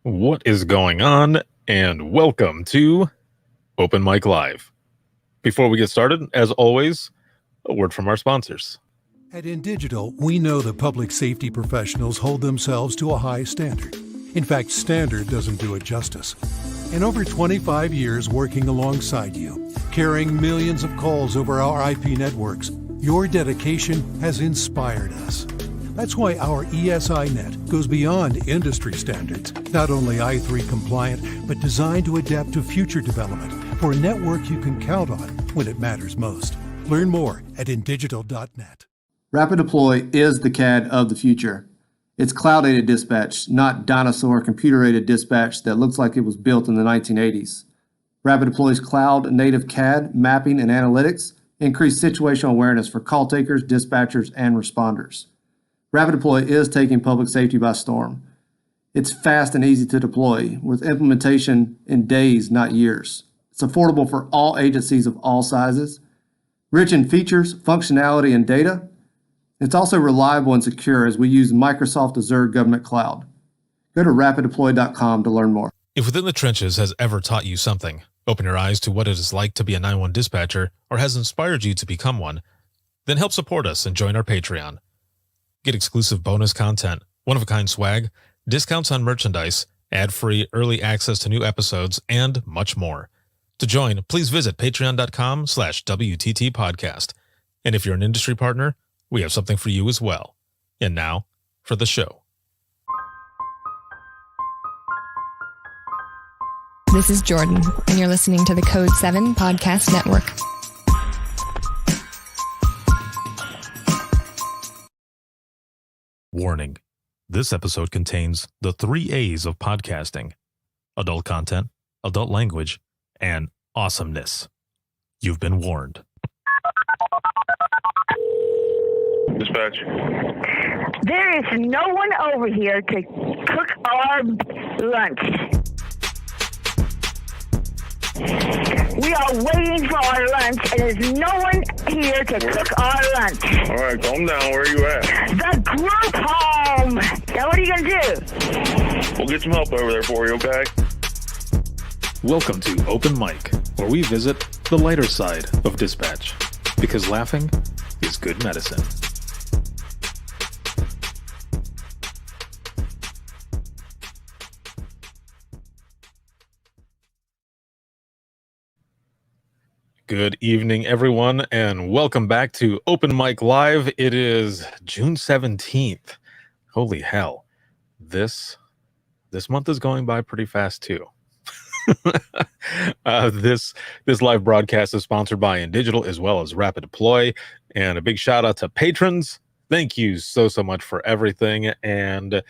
What is going on? And welcome to Open Mic Live. Before we get started, as always, a word from our sponsors. At InDigital, we know that public safety professionals hold themselves to a high standard. In fact, standard doesn't do it justice. In over 25 years working alongside you, carrying millions of calls over our IP networks, your dedication has inspired us. That's why our ESINet goes beyond industry standards, not only i3 compliant, but designed to adapt to future development for a network you can count on when it matters most. Learn more at indigital.net. Rapid Deploy is the CAD of the future. It's cloud-aided dispatch, not dinosaur computer-aided dispatch that looks like it was built in the 1980s. Rapid Deploy's cloud-native CAD, mapping, and analytics increase situational awareness for call takers, dispatchers, and responders. Rapid Deploy is taking public safety by storm. It's fast and easy to deploy, with implementation in days, not years. It's affordable for all agencies of all sizes. Rich in features, functionality, and data, it's also reliable and secure as we use Microsoft Azure Government Cloud. Go to rapiddeploy.com to learn more. If Within the Trenches has ever taught you something, open your eyes to what it is like to be a 911 dispatcher, or has inspired you to become one, then help support us and join our Patreon. Get exclusive bonus content, one-of-a-kind swag, discounts on merchandise, ad-free early access to new episodes, and much more. To join, please visit patreon.com/WTT podcast. And if you're an industry partner, we have something for you as well. And now, for the show. This is Jordan, and you're listening to the Code 7 Podcast Network. Warning. This episode contains the 3 A's of podcasting: adult content, adult language, and awesomeness. You've been warned. Dispatch. There is no one over here to cook our lunch. We are waiting for our lunch, and there's no one here to cook our lunch. All right, calm down. Where are you at? The group home. Now, what are you going to do? We'll get some help over there for you, okay? Welcome to Open Mic, where we visit the lighter side of dispatch, because laughing is good medicine. Good evening, everyone, and welcome back to Open Mic Live. It is June 17th. Holy hell. This month is going by pretty fast, too. This live broadcast is sponsored by InDigital as well as Rapid Deploy. And a big shout out to patrons. Thank you so much for everything. And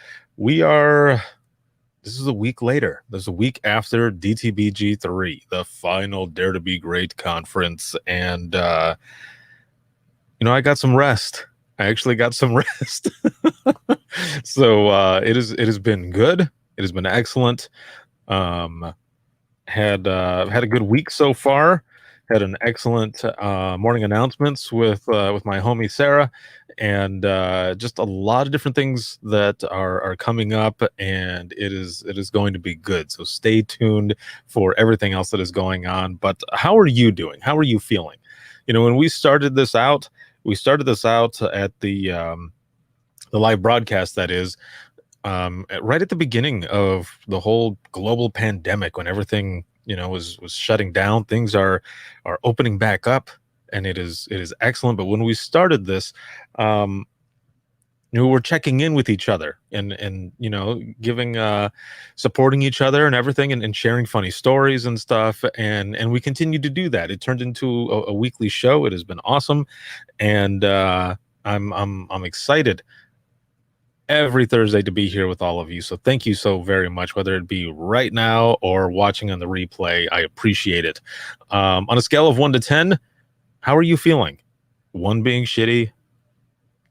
this is a week later. This is a week after DTBG3, the final Dare to Be Great conference. And, I got some rest. I actually got some rest. So it has been good. It has been excellent. Had a good week so far. Had an excellent morning announcements with my homie Sarah, and just a lot of different things that are coming up, and it is going to be good. So stay tuned for everything else that is going on. But how are you doing? How are you feeling? When we started this out at the live broadcast, that is, right at the beginning of the whole global pandemic, when everything was shutting down. Things are opening back up, and it is excellent. But when we started this, we're checking in with each other and giving supporting each other and everything, and sharing funny stories and stuff, and we continue to do that. It turned into a weekly show. It has been awesome, and I'm excited every Thursday to be here with all of you. So thank you so very much, whether it be right now or watching on the replay. I appreciate it. On a scale of 1 to 10, how are you feeling? 1 being shitty,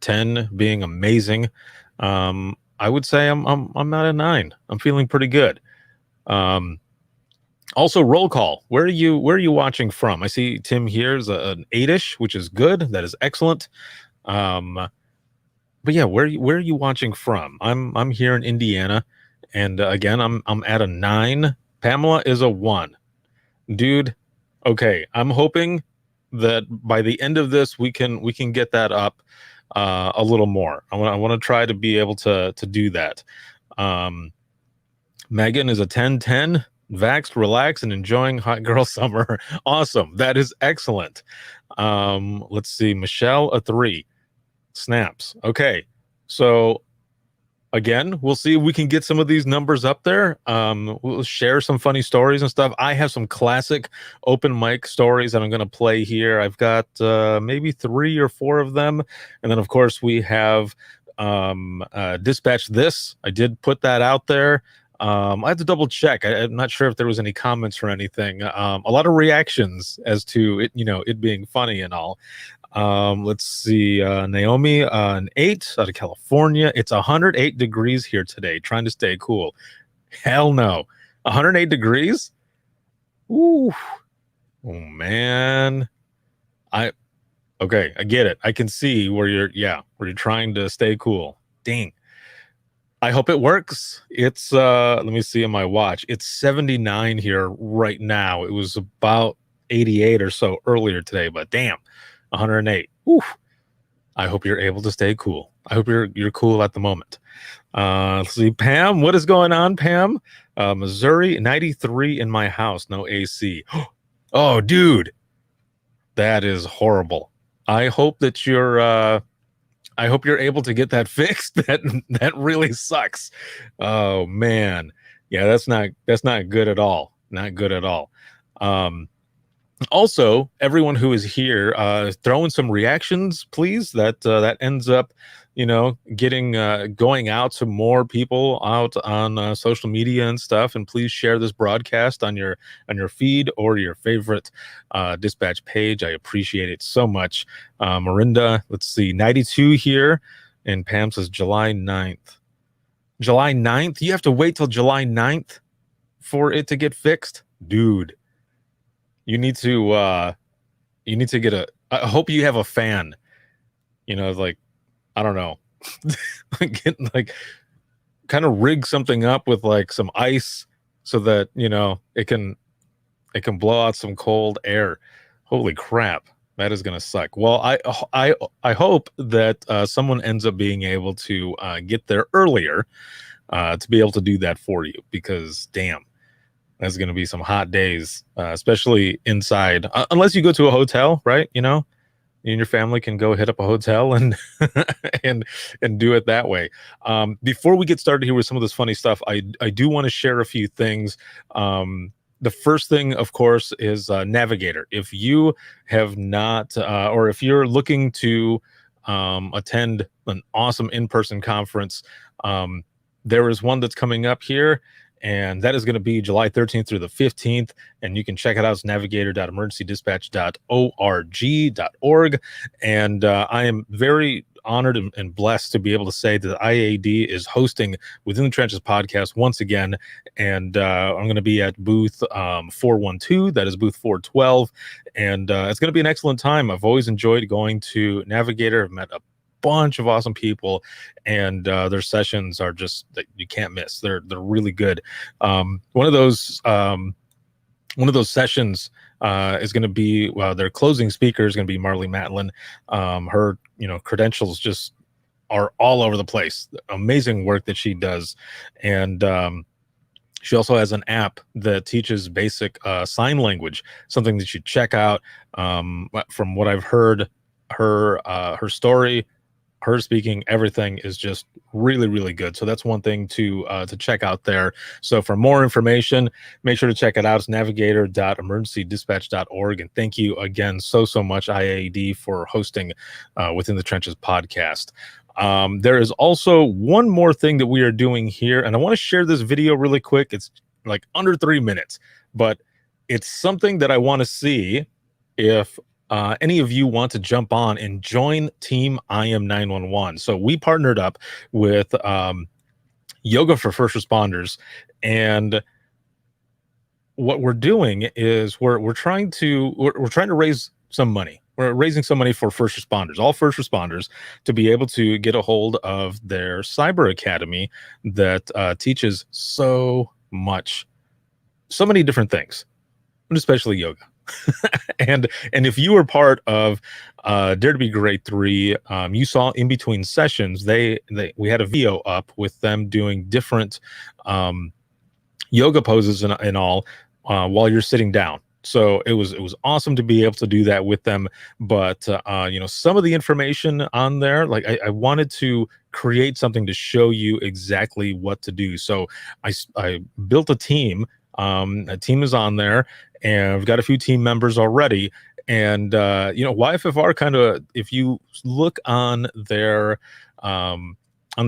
10 being amazing. I would say I'm at a 9. I'm feeling pretty good. Also, roll call. Where are you watching from? I see Tim here is an 8-ish, which is good. That is excellent. But yeah, where are you watching from? I'm here in Indiana, and again, I'm at a 9. Pamela is a 1. Dude, okay, I'm hoping that by the end of this we can get that up a little more. I want to try to be able to do that. Megan is a 10-10, vaxxed, relaxed, and enjoying hot girl summer. Awesome. That is excellent. Let's see. Michelle, a 3. Snaps. Okay. So again, we'll see if we can get some of these numbers up there. We'll share some funny stories and stuff. I have some classic open mic stories that I'm going to play here. I've got maybe 3 or 4 of them. And then, of course, we have Dispatch This. I did put that out there. I had to double check. I'm not sure if there was any comments or anything. A lot of reactions as to it, it being funny and all. Let's see. Naomi, an 8 out of California. It's 108 degrees here today. Trying to stay cool. Hell no. 108 degrees? Ooh. Oh man. Okay, I get it. I can see where you're trying to stay cool. Dang. I hope it works. It's let me see on my watch. It's 79 here right now. It was about 88 or so earlier today, but damn, 108. Whew. I hope you're able to stay cool. I hope you're cool at the moment. Let's see, Pam, what is going on, Pam? Missouri, 93 in my house, no AC. Oh, dude, that is horrible. I hope that you're able to get that fixed. That really sucks. Oh man. Yeah, that's not good at all. Not good at all. Also, everyone who is here, throw in some reactions, please. That ends up, getting going out to more people out on social media and stuff. And please share this broadcast on your feed or your favorite Dispatch page. I appreciate it so much. Marinda, let's see, 92 here, and Pam says July 9th. July 9th? You have to wait till July 9th for it to get fixed, dude. You need to get I hope you have a fan, like, I don't know, get like kind of rig something up with like some ice so that, it can blow out some cold air. Holy crap. That is going to suck. Well, I hope that someone ends up being able to get there earlier to be able to do that for you, because damn, that's going to be some hot days, especially inside, unless you go to a hotel, right? You and your family can go hit up a hotel and and do it that way. Before we get started here with some of this funny stuff, I do want to share a few things. The first thing, of course, is Navigator. If you have not, or if you're looking to attend an awesome in-person conference, there is one that's coming up here. And that is going to be July 13th through the 15th. And you can check it out. It's navigator.emergencydispatch.org. And I am very honored and blessed to be able to say that IAD is hosting Within the Trenches podcast once again. And I'm going to be at booth 412. That is booth 412. And it's going to be an excellent time. I've always enjoyed going to Navigator. I've met a bunch of awesome people, and their sessions are just that you can't miss. They're really good. One of those sessions is going to be their closing speaker is going to be Marley Matlin. Her credentials just are all over the place. Amazing work that she does, and she also has an app that teaches basic sign language, something that you check out. From what I've heard, her story, her speaking, everything is just really, really good. So that's one thing to check out there. So for more information, make sure to check it out. It's navigator.emergencydispatch.org. And thank you again so much, IAD, for hosting Within the Trenches podcast. There is also one more thing that we are doing here, and I want to share this video really quick. It's like under 3 minutes, but it's something that I want to see if any of you want to jump on and join Team IM 911. So we partnered up with Yoga for First Responders, and what we're doing is we're trying to raise some money. we're raising some money for first responders, all first responders, to be able to get a hold of their cyber academy that teaches so many different things, and especially yoga. and if you were part of Dare to Be Great 3, you saw in between sessions we had a video up with them doing different yoga poses and all while you're sitting down. So it was awesome to be able to do that with them. But some of the information on there, like I wanted to create something to show you exactly what to do. So I built a team. A team is on there, and I've got a few team members already. And YFFR kind of, if you look on their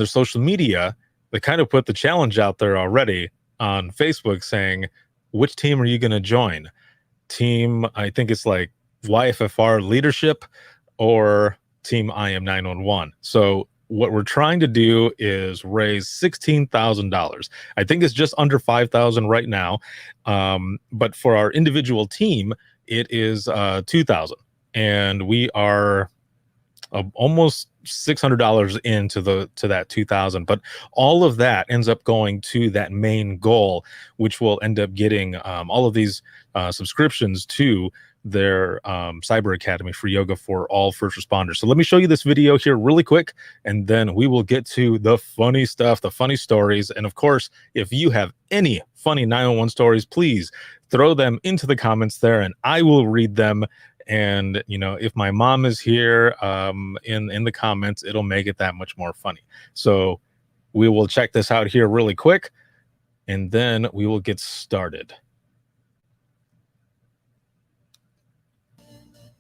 social media, they kind of put the challenge out there already on Facebook saying, which team are you going to join? Team, I think it's like YFFR leadership or Team IM 911. So what we're trying to do is raise $16,000. I think it's just under 5,000 right now. But for our individual team, it is 2,000, and we are almost $600 into that 2,000. But all of that ends up going to that main goal, which will end up getting all of these subscriptions to their cyber academy for yoga for all first responders. So let me show you this video here really quick, and then we will get to the funny stuff, the funny stories. And of course, if you have any funny 911 stories, please throw them into the comments there, and I will read them. And if my mom is here in the comments, it'll make it that much more funny. So we will check this out here really quick, and then we will get started.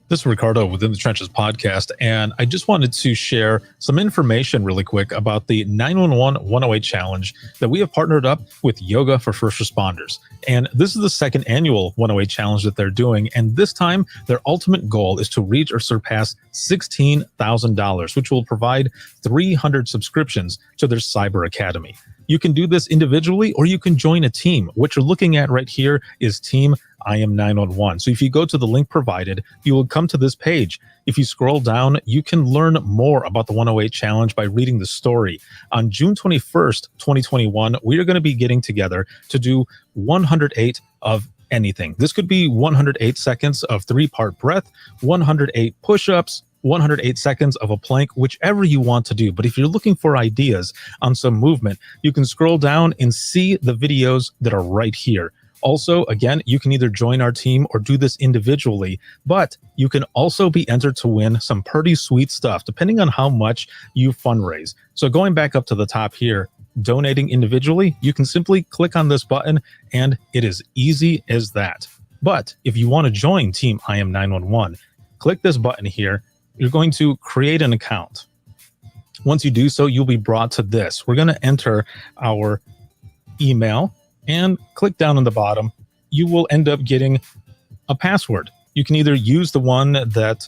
This is Ricardo Within the Trenches podcast, and I just wanted to share some information really quick about the 911 108 challenge that we have partnered up with Yoga for First Responders. And this is the second annual 108 challenge that they're doing. And this time, their ultimate goal is to reach or surpass $16,000, which will provide 300 subscriptions to their cyber academy. You can do this individually, or you can join a team. What you're looking at right here is Team IM 911. So if you go to the link provided, you will come to this page. If you scroll down, you can learn more about the 108 challenge by reading the story. On June 21st, 2021, we are going to be getting together to do 108 of anything. This could be 108 seconds of 3-part breath, 108 push-ups, 108 seconds of a plank, whichever you want to do. But if you're looking for ideas on some movement, you can scroll down and see the videos that are right here. Also, again, you can either join our team or do this individually, but you can also be entered to win some pretty sweet stuff, depending on how much you fundraise. So going back up to the top here, donating individually, you can simply click on this button, and it is easy as that. But if you want to join Team IM 911, click this button here. You're going to create an account. Once you do so, you'll be brought to this. We're going to enter our email and click down on the bottom. You will end up getting a password. You can either use the one that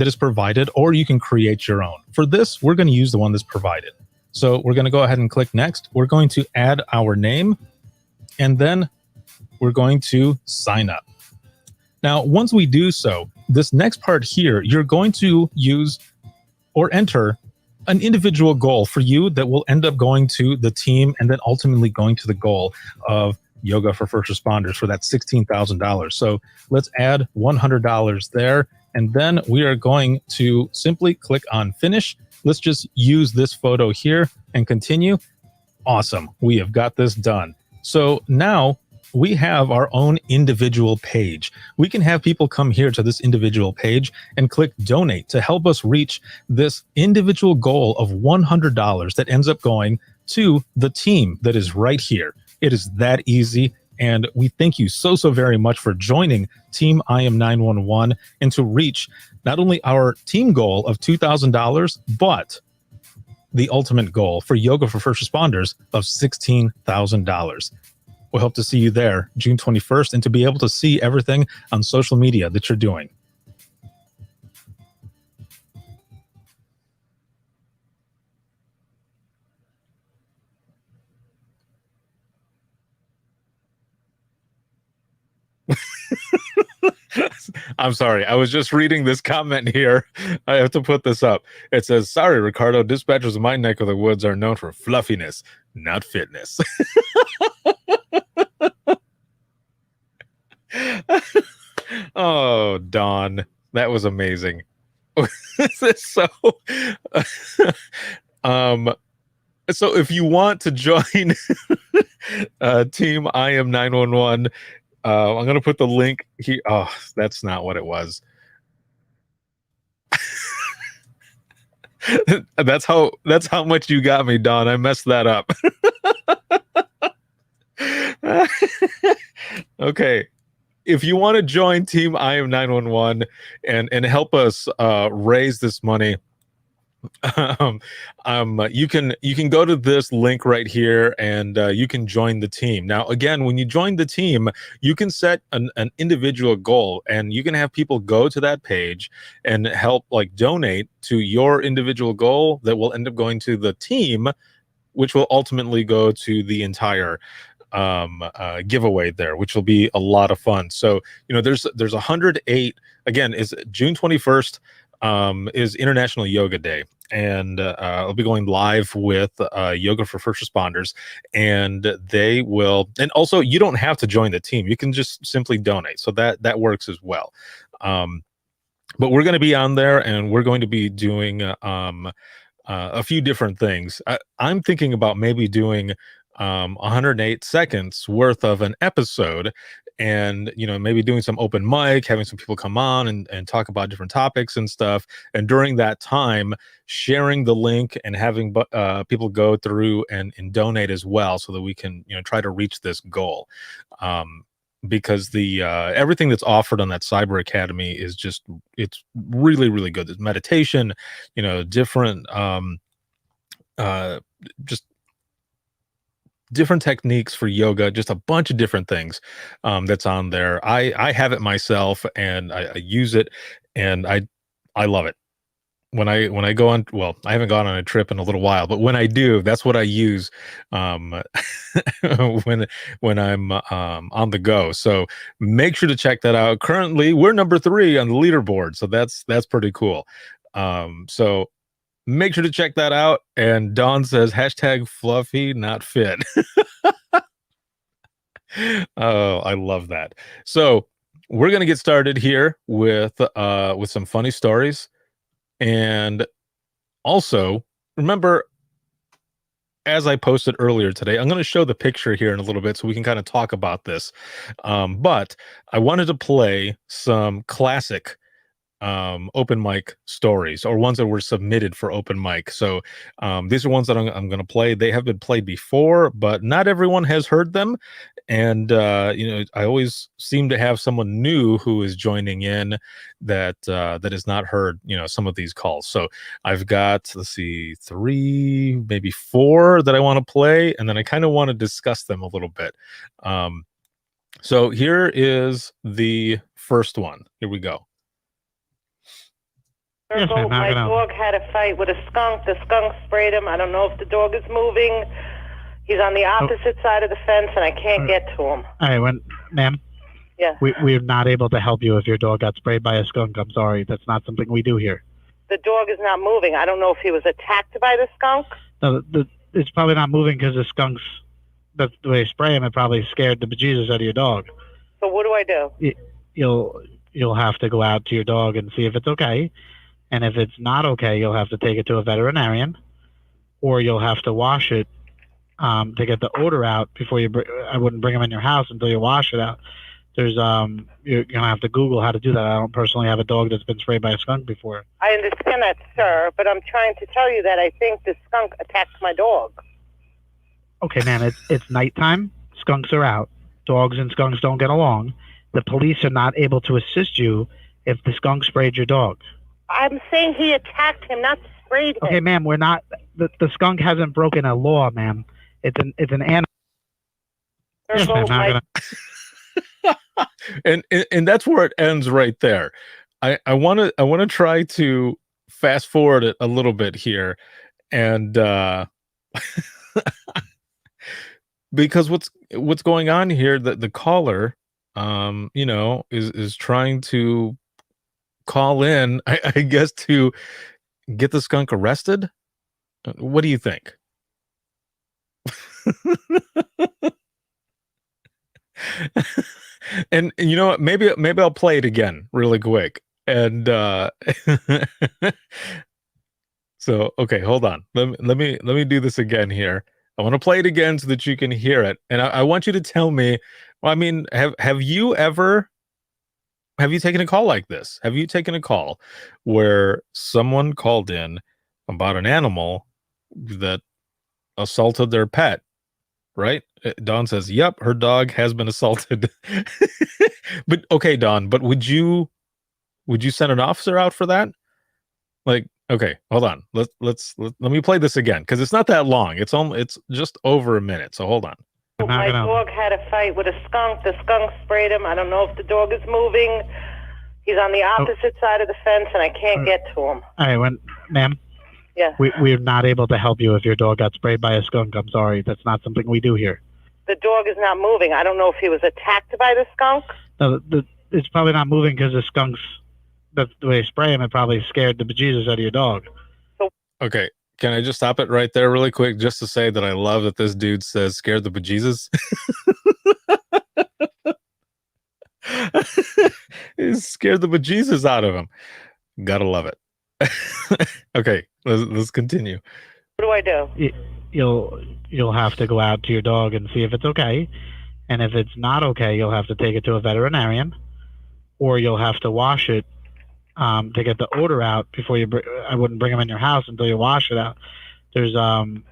is provided, or you can create your own. For this, we're going to use the one that's provided. So we're going to go ahead and click next. We're going to add our name, and then we're going to sign up. Now, once we do so, this next part here, you're going to use or enter an individual goal for you that will end up going to the team, and then ultimately going to the goal of Yoga for First Responders for that $16,000. So let's add $100 there, and then we are going to simply click on finish. Let's just use this photo here and continue. Awesome. We have got this done. So now we have our own individual page. We can have people come here to this individual page and click donate to help us reach this individual goal of $100 that ends up going to the team that is right here. It is that easy. And we thank you so very much for joining Team IM 911 and to reach not only our team goal of $2,000, but the ultimate goal for Yoga for First Responders of $16,000. We hope to see you there June 21st, and to be able to see everything on social media that you're doing. I'm sorry. I was just reading this comment here. I have to put this up. It says, "Sorry, Ricardo. Dispatchers in my neck of the woods are known for fluffiness, not fitness." Oh, Don, that was amazing. So, um, so if you want to join Team I Am 911, I'm gonna put the link here. Oh, that's not what it was. That's how much you got me, Don. I messed that up. Okay. If you want to join Team I Am 911 and help us raise this money, you can go to this link right here and you can join the team. Now, again, when you join the team, you can set an individual goal, and you can have people go to that page and help like donate to your individual goal that will end up going to the team, which will ultimately go to the entire giveaway there, which will be a lot of fun. So, there's 108. Again, is June 21st is International Yoga Day, and I'll be going live with Yoga for First Responders, and they will. And also, you don't have to join the team; you can just simply donate. So that works as well. But we're going to be on there, and we're going to be doing a few different things. I'm thinking about maybe doing 108 seconds worth of an episode, and maybe doing some open mic, having some people come on and talk about different topics and stuff, and during that time sharing the link and having people go through and donate as well, so that we can try to reach this goal, because the everything that's offered on that Cyber Academy is it's really, really good. There's meditation, different just different techniques for yoga, just a bunch of different things that's on there. I have it myself, and I use it, and I love it. When I go on, well, I haven't gone on a trip in a little while, but when I do, that's what I use when I'm on the go. So make sure to check that out. Currently, we're number 3 on the leaderboard, so that's pretty cool. So make sure to check that out. And Dawn says #fluffy not fit. Oh, I love that. So we're gonna get started here with some funny stories. And also, remember, as I posted earlier today, I'm going to show the picture here in a little bit so we can kind of talk about this. But I wanted to play some classic open mic stories, or ones that were submitted for open mic. So these are ones that I'm going to play. They have been played before, but not everyone has heard them. And I always seem to have someone new who is joining in that has not heard some of these calls. So I've got, let's see, 3, maybe 4 that I want to play, and then I kind of want to discuss them a little bit. So here is the first one. Here we go. Yes, ma'am. My dog had a fight with a skunk. The skunk sprayed him. I don't know if the dog is moving. He's on the opposite side of the fence, and I can't get to him. All right, ma'am. Yeah. We're not able to help you if your dog got sprayed by a skunk. I'm sorry. That's not something we do here. The dog is not moving. I don't know if he was attacked by the skunk. No, it's probably not moving because the skunks, that's the way they spray him, it probably scared the bejesus out of your dog. So what do I do? You'll have to go out to your dog and see if it's okay. And if it's not okay, you'll have to take it to a veterinarian, or you'll have to wash it to get the odor out before you. I wouldn't bring them in your house until you wash it out. There's you're gonna have to Google how to do that. I don't personally have a dog that's been sprayed by a skunk before. I understand that, sir, but I'm trying to tell you that I think the skunk attacked my dog. Okay, man, it's nighttime. Skunks are out. Dogs and skunks don't get along. The police are not able to assist you if the skunk sprayed your dog. I'm saying he attacked him, not sprayed him. Okay, ma'am, we're not. The skunk hasn't broken a law, ma'am. It's an animal. Yes, ma'am, and that's where it ends right there. I want to try to fast forward it a little bit here, and because what's going on here, the caller is trying to call in, I guess, to get the skunk arrested. What do you think? And you know what? Maybe I'll play it again really quick. And so okay, hold on. Let me do this again here. I want to play it again so that you can hear it. And I want you to tell me. Well, I mean, have you taken a call like this? Have you taken a call where someone called in about an animal that assaulted their pet? Right? Dawn says, "Yep, her dog has been assaulted." But okay, Dawn, but would you send an officer out for that? Like, okay, hold on. Let me play this again because it's not that long. It's just over a minute. So hold on. My dog had a fight with a skunk. The skunk sprayed him. I don't know if the dog is moving. He's on the opposite side of the fence, and I can't get to him. All right, ma'am. Yeah. We're not able to help you if your dog got sprayed by a skunk. I'm sorry. That's not something we do here. The dog is not moving. I don't know if he was attacked by the skunk. No, it's probably not moving because the skunks, that's the way they spray him, it probably scared the bejesus out of your dog. Okay. Can I just stop it right there really quick just to say that I love that this dude says scared the bejesus? It scared the bejesus out of him. Gotta love it. Okay, let's continue. What do I do? You'll have to go out to your dog and see if it's okay. And if it's not okay, you'll have to take it to a veterinarian, or you'll have to wash it to get the odor out before you. I wouldn't bring them in your house until you wash it out. There's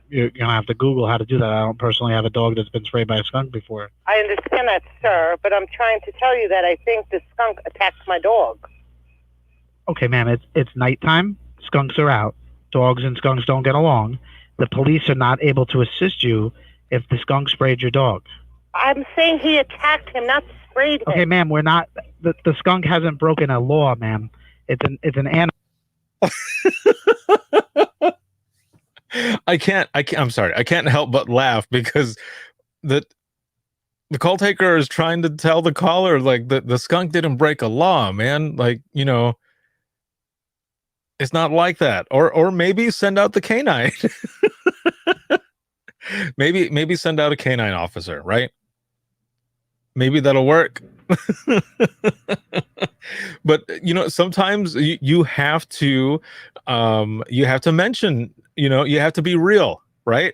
you're gonna have to Google how to do that. I don't personally have a dog that's been sprayed by a skunk before. I understand that, sir, but I'm trying to tell you that I think the skunk attacked my dog. Okay, ma'am, it's nighttime. Skunks are out. Dogs and skunks don't get along. The police are not able to assist you if the skunk sprayed your dog. I'm saying he attacked him, not sprayed him. Okay, ma'am, we're not. The skunk hasn't broken a law, ma'am. It's an animal. I can't. I'm sorry. I can't help but laugh because the call taker is trying to tell the caller like the skunk didn't break a law, man. Like, you know, it's not like that. Or maybe send out the canine. maybe send out a canine officer, right? Maybe that'll work. But you know, sometimes you have to mention, you know, you have to be real, right?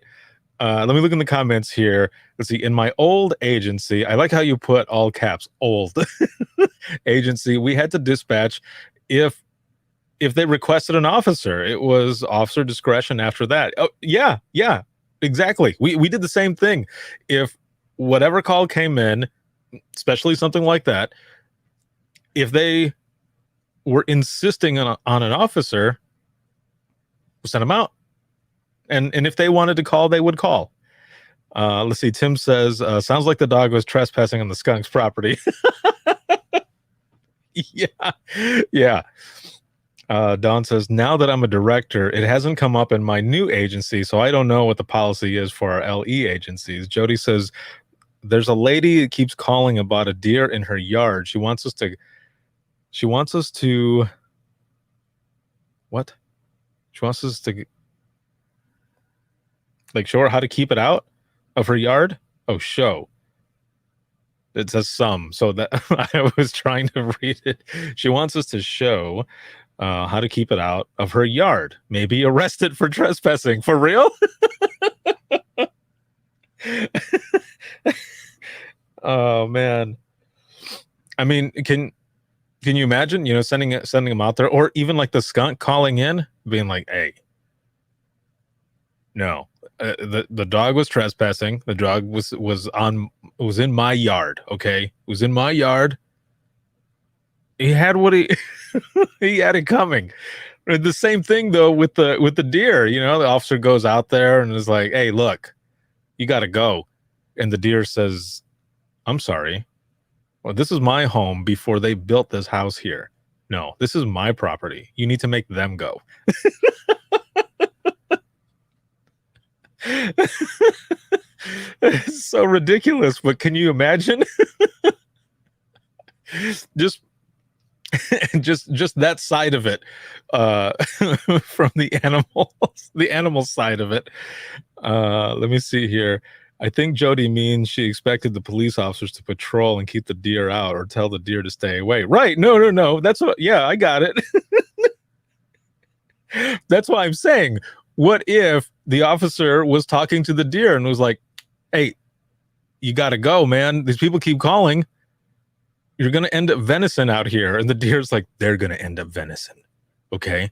Let me look in the comments here. Let's see. In my old agency, I like how you put all caps, old agency, we had to dispatch if they requested an officer. It was officer discretion after that. Oh, yeah, exactly. We did the same thing. If whatever call came in, especially something like that, if they were insisting on an officer, we'll send them out. And if they wanted to call, they would call. Let's see. Tim says, sounds like the dog was trespassing on the skunk's property. Yeah. Don says, now that I'm a director, it hasn't come up in my new agency, so I don't know what the policy is for our LE agencies. Jody says, there's a lady that keeps calling about a deer in her yard. She wants us to what? She wants us to like show her how to keep it out of her yard. Oh, show. It says some, so that I was trying to read it. She wants us to show how to keep it out of her yard. Maybe arrest it for trespassing. For real? Oh man. I mean, can you imagine, you know, sending them out there, or even like the skunk calling in, being like, "Hey, no, the dog was trespassing. The dog was in my yard. Okay, it was in my yard. He had what he he had it coming." The same thing though with the deer. You know, the officer goes out there and is like, "Hey, look, you got to go," and the deer says, "I'm sorry. Well, this is my home before they built this house here. No, this is my property. You need to make them go." It's so ridiculous, but can you imagine? Just And just that side of it, from the animal side of it. Let me see here. I think Jody means she expected the police officers to patrol and keep the deer out, or tell the deer to stay away. Right? No. That's what. Yeah, I got it. That's why I'm saying, what if the officer was talking to the deer and was like, "Hey, you got to go, man. These people keep calling. You're going to end up venison out here." And the deer's like, "They're going to end up venison. Okay."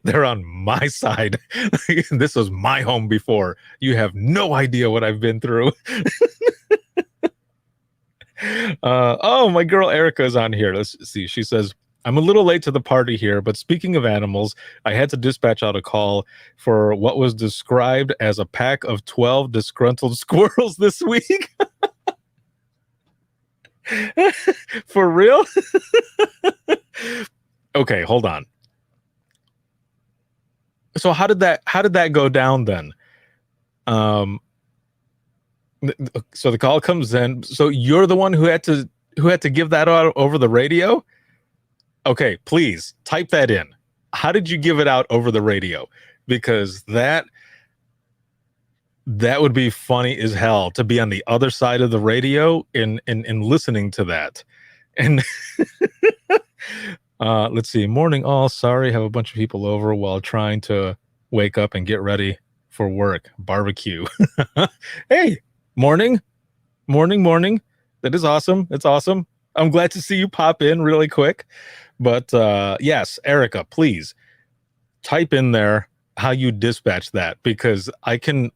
They're on my side. This was my home before. You have no idea what I've been through. Oh, my girl Erica is on here. Let's see. She says, "I'm a little late to the party here, but speaking of animals, I had to dispatch out a call for what was described as a pack of 12 disgruntled squirrels this week." For real? Okay, hold on. So how did that go down then? So the call comes in. So you're the one who had to give that out over the radio? Okay, please type that in. How did you give it out over the radio? Because that would be funny as hell to be on the other side of the radio in listening to that. And let's see. Morning all. Sorry, have a bunch of people over while trying to wake up and get ready for work. Barbecue. Hey, morning. That is awesome. It's awesome. I'm glad to see you pop in really quick. But yes, Erica, please type in there how you dispatch that, because I can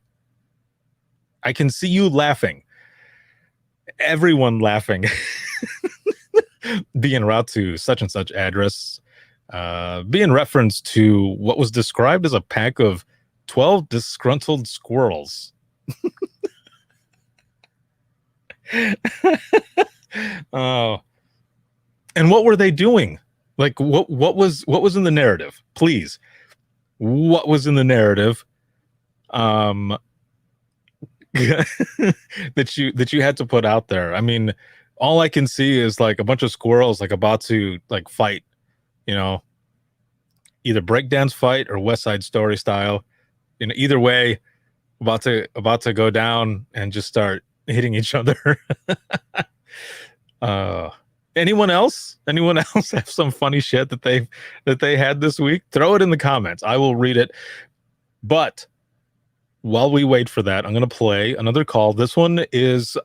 see you laughing. Everyone laughing. Be en route to such and such address. Be in reference to what was described as a pack of 12 disgruntled squirrels. Oh. And what were they doing? Like, what was in the narrative? Please. What was in the narrative? That you had to put out there. I mean, all I can see is like a bunch of squirrels like about to like fight, either breakdance fight or West Side Story style. Either way, about to go down and just start hitting each other. Anyone else have some funny shit that they had this week? Throw it in the comments. I will read it. But while we wait for that, I'm going to play another call. This one is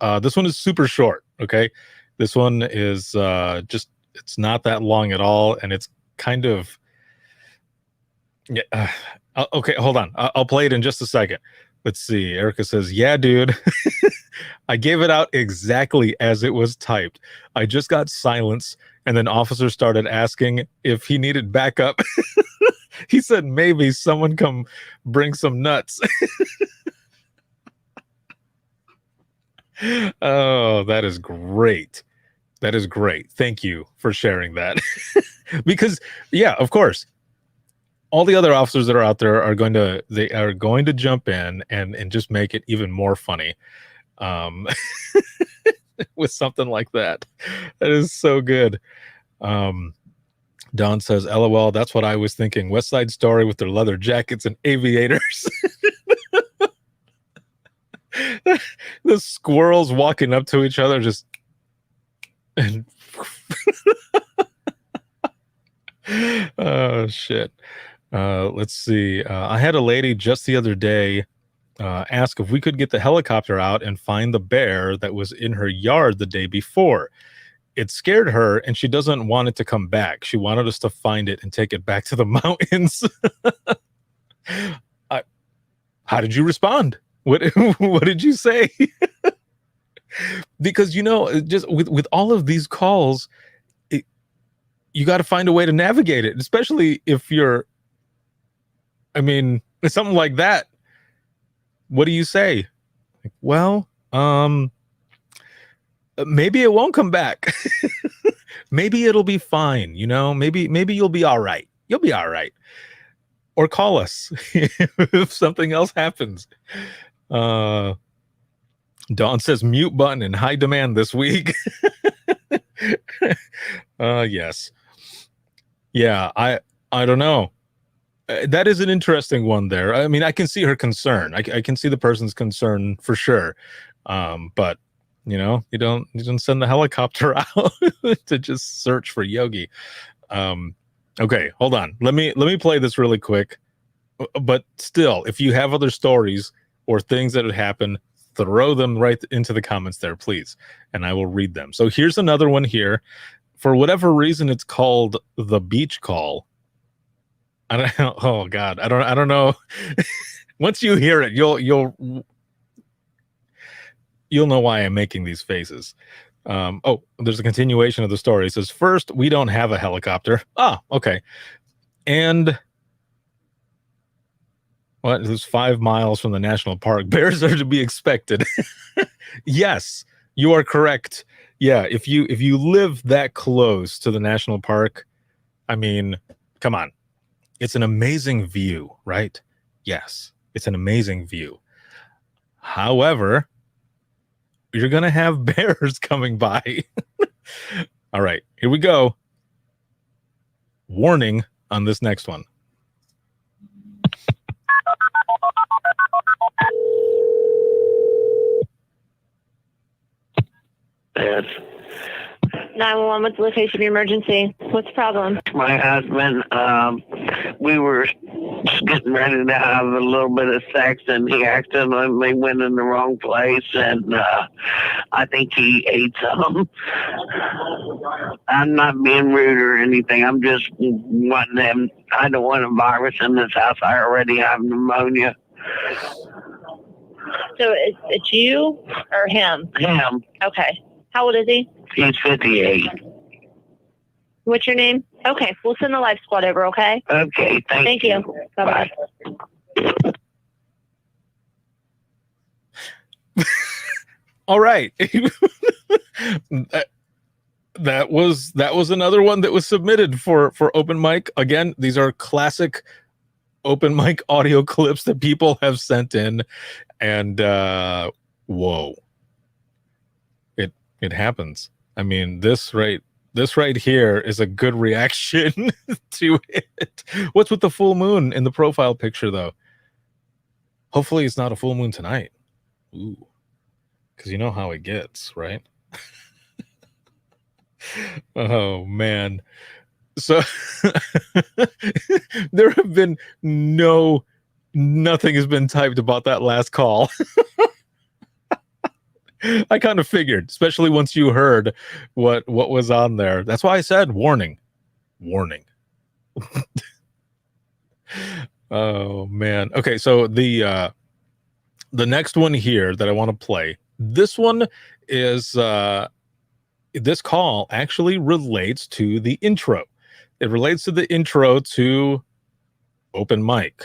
super short. Okay. This one is it's not that long at all. And it's kind of, yeah. Okay. Hold on. I'll play it in just a second. Let's see. Erica says, "Yeah, dude, I gave it out exactly as it was typed. I just got silence, and then officers started asking if he needed backup. He said, maybe someone come bring some nuts." Oh, that is great. That is great. Thank you for sharing that. Because, yeah, of course, all the other officers that are out there are going to jump in and just make it even more funny. With something like that. That is so good. Don says, "LOL, that's what I was thinking. West Side Story with their leather jackets and aviators." The squirrels walking up to each other just oh shit. Let's see. I had a lady just the other day ask if we could get the helicopter out and find the bear that was in her yard the day before. It scared her, and she doesn't want it to come back. She wanted us to find it and take it back to the mountains. How did you respond? What did you say? Because, just with all of these calls, you got to find a way to navigate it, especially if you're, something like that. What do you say? Like, well, maybe it won't come back. Maybe it'll be fine. Maybe you'll be all right. You'll be all right. Or call us if something else happens. Dawn says mute button in high demand this week. Yes. Yeah, I don't know. That is an interesting one there. I mean, I can see her concern. I can see the person's concern for sure. But you don't send the helicopter out to just search for Yogi. Okay, hold on. Let me play this really quick. But still, if you have other stories or things that would happen, throw them right into the comments there, please, and I will read them. So here's another one here. For whatever reason, it's called the beach call. Oh God, I don't know. Once you hear it, you'll know why I'm making these faces. Oh, there's a continuation of the story. It says, first, we don't have a helicopter. Ah, okay. And what? It was 5 miles from the national park. Bears are to be expected. Yes, you are correct. Yeah, if you live that close to the national park, I mean, come on. It's an amazing view, right? Yes, it's an amazing view. However, you're going to have bears coming by. All right, here we go. Warning on this next one. Yes. 911, what's the location of your emergency? What's the problem? My husband, we were getting ready to have a little bit of sex, and he accidentally went in the wrong place, and I think he ate some. I'm not being rude or anything. I'm just wanting him. I don't want a virus in this house. I already have pneumonia. So it's you or him? Him. Okay. How old is he? He's 58. What's your name? Okay, we'll send the life squad over, okay? Okay, Thank you. Bye-bye. All right. that was another one that was submitted for open mic. Again, these are classic open mic audio clips that people have sent in, and whoa. It happens. I mean, this right here is a good reaction to it. What's with the full moon in the profile picture, though? Hopefully it's not a full moon tonight. Ooh, because you know how it gets, right? Oh, man. So there have been nothing has been typed about that last call. I kind of figured, especially once you heard what was on there. That's why I said warning. Oh man. Okay, so the next one here that I want to play. This one is this call actually relates to the intro. It relates to the intro to open mic.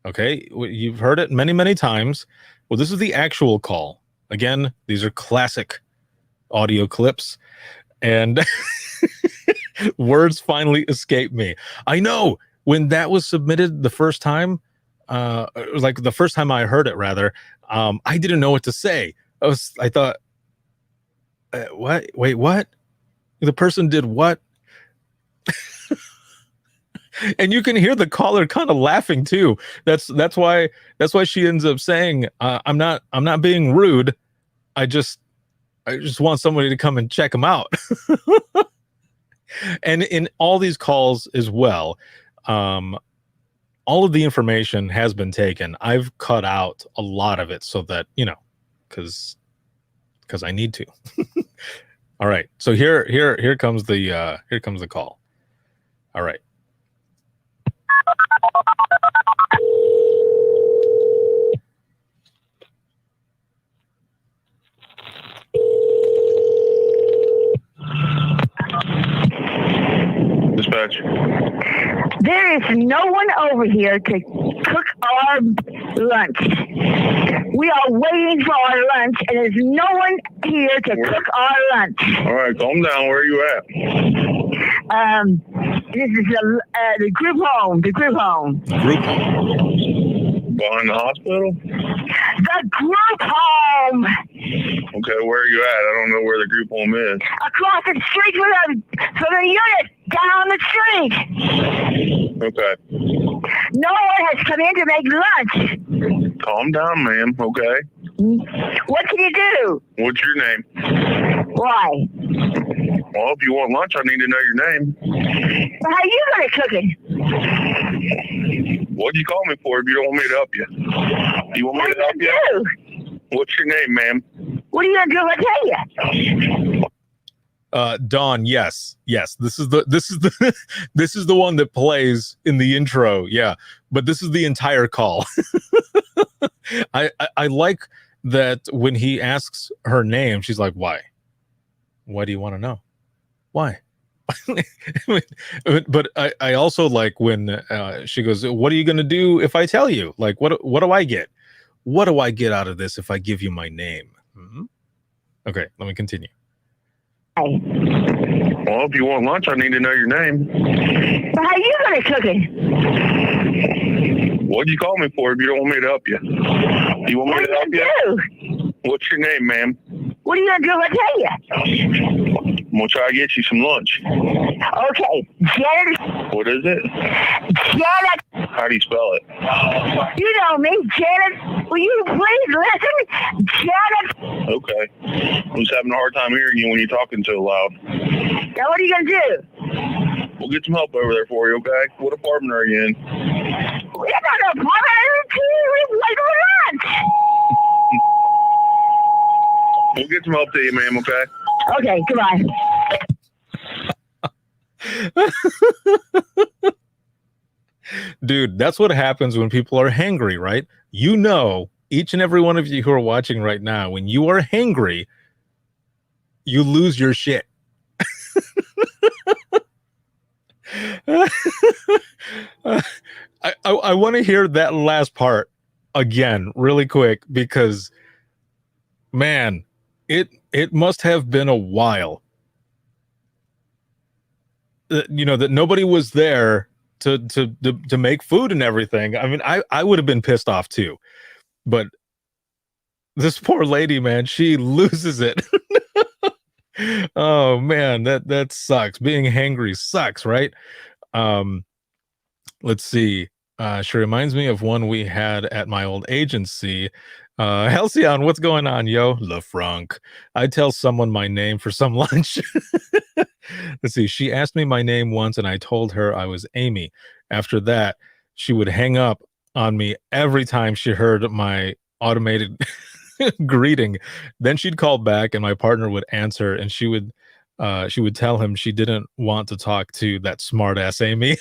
Okay, you've heard it many times. Well, this is the actual call. Again, these are classic audio clips, and words finally escaped me. I know when that was submitted the first time, it was like the first time I heard it, rather, I didn't know what to say. I thought, what? Wait, what? The person did what? And you can hear the caller kind of laughing too. That's why she ends up saying, I'm not being rude. I just want somebody to come and check him out. And in all these calls as well, all of the information has been taken. I've cut out a lot of it so that, because I need to. All right. So here comes the call. All right. Dispatch. There is no one over here to cook our lunch. We are waiting for our lunch, and there's no one here to cook our lunch. All right, calm down. Where are you at? This is the group home. The group home. Group home. Behind the hospital? The group home. Okay, where you at. I don't know where the group home is. Across the street from the unit down the street. Okay. No one has come in to make lunch. Calm down, ma'am. Okay. What can you do? What's your name? Why? Well, if you want lunch, I need to know your name. How are you going to cook it? What'd you call me for if you don't want me to help you? You want me to help you? Do? What's your name, ma'am? What are you going to do if I tell you? Dawn, yes. This is the one that plays in the intro. Yeah, but this is the entire call. I like that when he asks her name, she's like, "Why? Why do you want to know? Why?" But I also like when she goes, "What are you going to do if I tell you? Like, what do I get? What do I get out of this if I give you my name?" Mm-hmm. Okay, let me continue. Well, if you want lunch, I need to know your name. How are you going to cook it? What'd you call me for if you don't want me to help you? You want me to help you? Do? What's your name, ma'am? What are you going to do if I tell you? I'm going to try to get you some lunch. Okay, Janet. What is it? Janet. How do you spell it? You know me, Janet. Will you please listen? Janet. Okay. I'm just having a hard time hearing you when you're talking so loud. Now what are you going to do? We'll get some help over there for you, okay? What apartment are you in? We're not an apartment. We're waiting for lunch. We'll get some help to you, ma'am, okay? Okay, goodbye. Dude, that's what happens when people are hangry, right? You know, each and every one of you who are watching right now, when you are hangry, you lose your shit. I want to hear that last part again really quick because, man, it must have been a while. That nobody was there to make food and everything. I mean, I would have been pissed off too, but this poor lady, man, she loses it. Oh man, that sucks. Being hangry sucks, right? Let's see. She reminds me of one we had at my old agency. Halcyon, what's going on, yo? LaFranc. I tell someone my name for some lunch. Let's see. She asked me my name once and I told her I was Amy. After that, she would hang up on me every time she heard my automated greeting. Then she'd call back and my partner would answer and she would tell him she didn't want to talk to that smart ass Amy.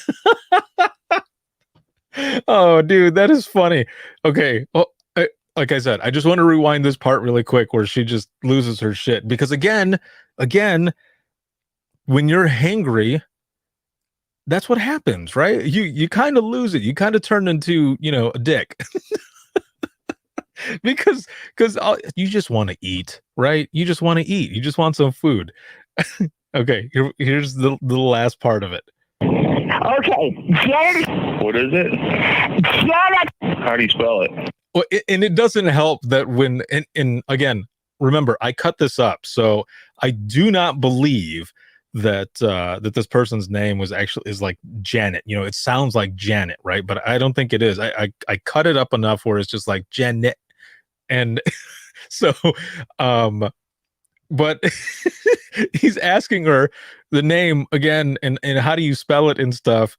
Oh, dude, that is funny. Okay. Well, like I said, I just want to rewind this part really quick where she just loses her shit because again, when you're hangry, that's what happens, right? You kind of lose it. You kind of turn into, a dick. because you just want to eat, right? You just want to eat. You just want some food. Okay, here's the last part of it. Okay, Janet. What is it? Janet. How do you spell it? Well, and it doesn't help that when, and again, remember, I cut this up, so I do not believe that that this person's name is like Janet. It sounds like Janet, right? But I don't think it is. I cut it up enough where it's just like Janet, and so, but he's asking her the name again, and how do you spell it and stuff,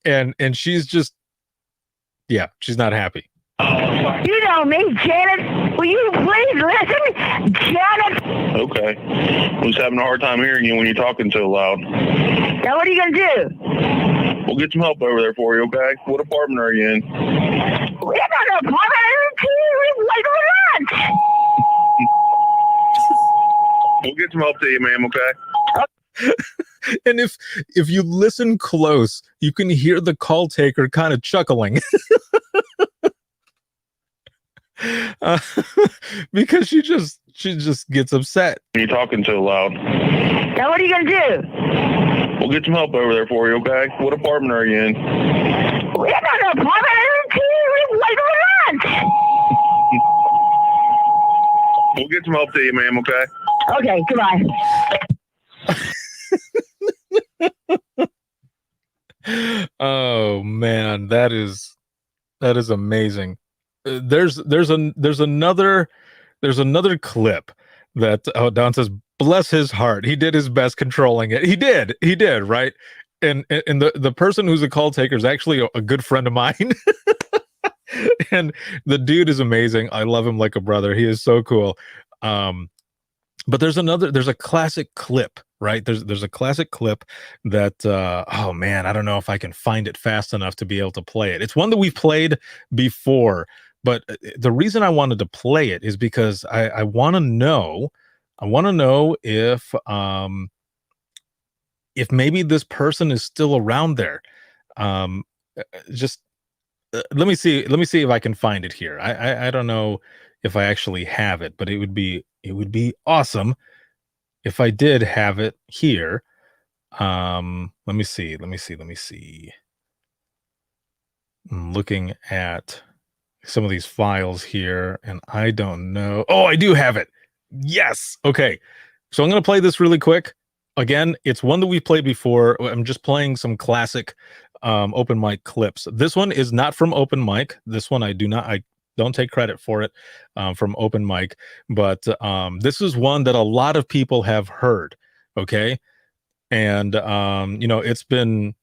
and she's just, yeah, she's not happy. You know me, Janet. Will you please listen? Janet. Okay. I'm just having a hard time hearing you when you're talking so loud. Now what are you going to do? We'll get some help over there for you, okay? What apartment are you in? We're not an apartment. We're waiting for lunch. We'll get some help to you, ma'am, okay? And if you listen close, you can hear the call taker kind of chuckling. Because she just gets upset. You're talking so loud. Now what are you going to do? We'll get some help over there for you, okay? What apartment are you in? We're not an apartment. We're waiting for lunch. We'll get some help to you, ma'am, okay? Okay, goodbye. Oh man, that is amazing. There's another clip that Don says, bless his heart, he did his best controlling it. He did, right? And the person who's a call taker is actually a good friend of mine. And the dude is amazing. I love him like a brother. He is so cool. But there's a classic clip, right? There's a classic clip that oh man, I don't know if I can find it fast enough to be able to play it. It's one that we've played before, but the reason I wanted to play it is because I want to know if maybe this person is still around there. Just let me see if I can find it here. I don't know if I actually have it, but it would be awesome if I did have it here. Let me see. I'm looking at some of these files here and I don't know. Oh, I do have it. Yes. Okay. So I'm going to play this really quick. Again, it's one that we've played before. I'm just playing some classic open mic clips. This one is not from open mic. This one I don't take credit for it from open mic, but this is one that a lot of people have heard. Okay. And it's been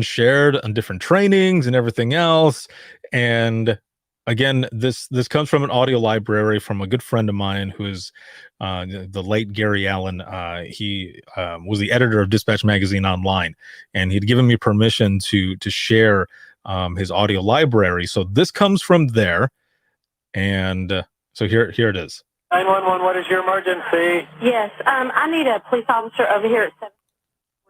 shared on different trainings and everything else. And again, this comes from an audio library from a good friend of mine who is the late Gary Allen. He was the editor of Dispatch Magazine Online, and he'd given me permission to share his audio library. So this comes from there, and so here it is. 911, what is your emergency? Yes, I need a police officer over here at 7th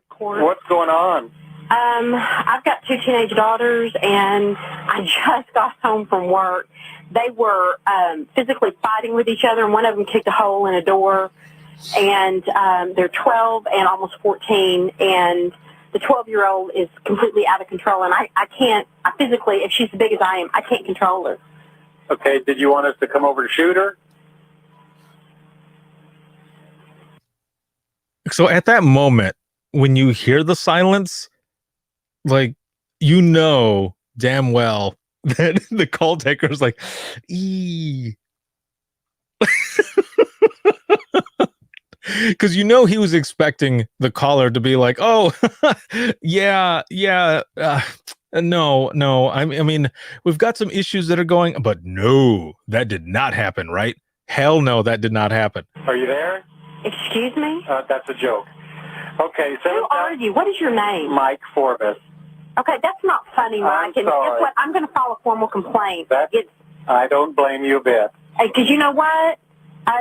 Court. What's going on? I've got 2 teenage daughters, and I just got home from work. They were physically fighting with each other, and one of them kicked a hole in a door. And they're 12 and almost 14, and the 12-year-old is completely out of control. And I physically, if she's as big as I am, I can't control her. Okay, did you want us to come over to shoot her? So at that moment, when you hear the silence, like, damn well that the call taker is like, ee. Because he was expecting the caller to be like, oh, yeah, no. I mean, we've got some issues that are going, but no, that did not happen, right? Hell no, that did not happen. Are you there? Excuse me? That's a joke. Okay, so who are you? What is your name? Mike Forbes. Okay, that's not funny, Mike. And guess what? I'm going to file a formal complaint. I don't blame you a bit. Because you know what?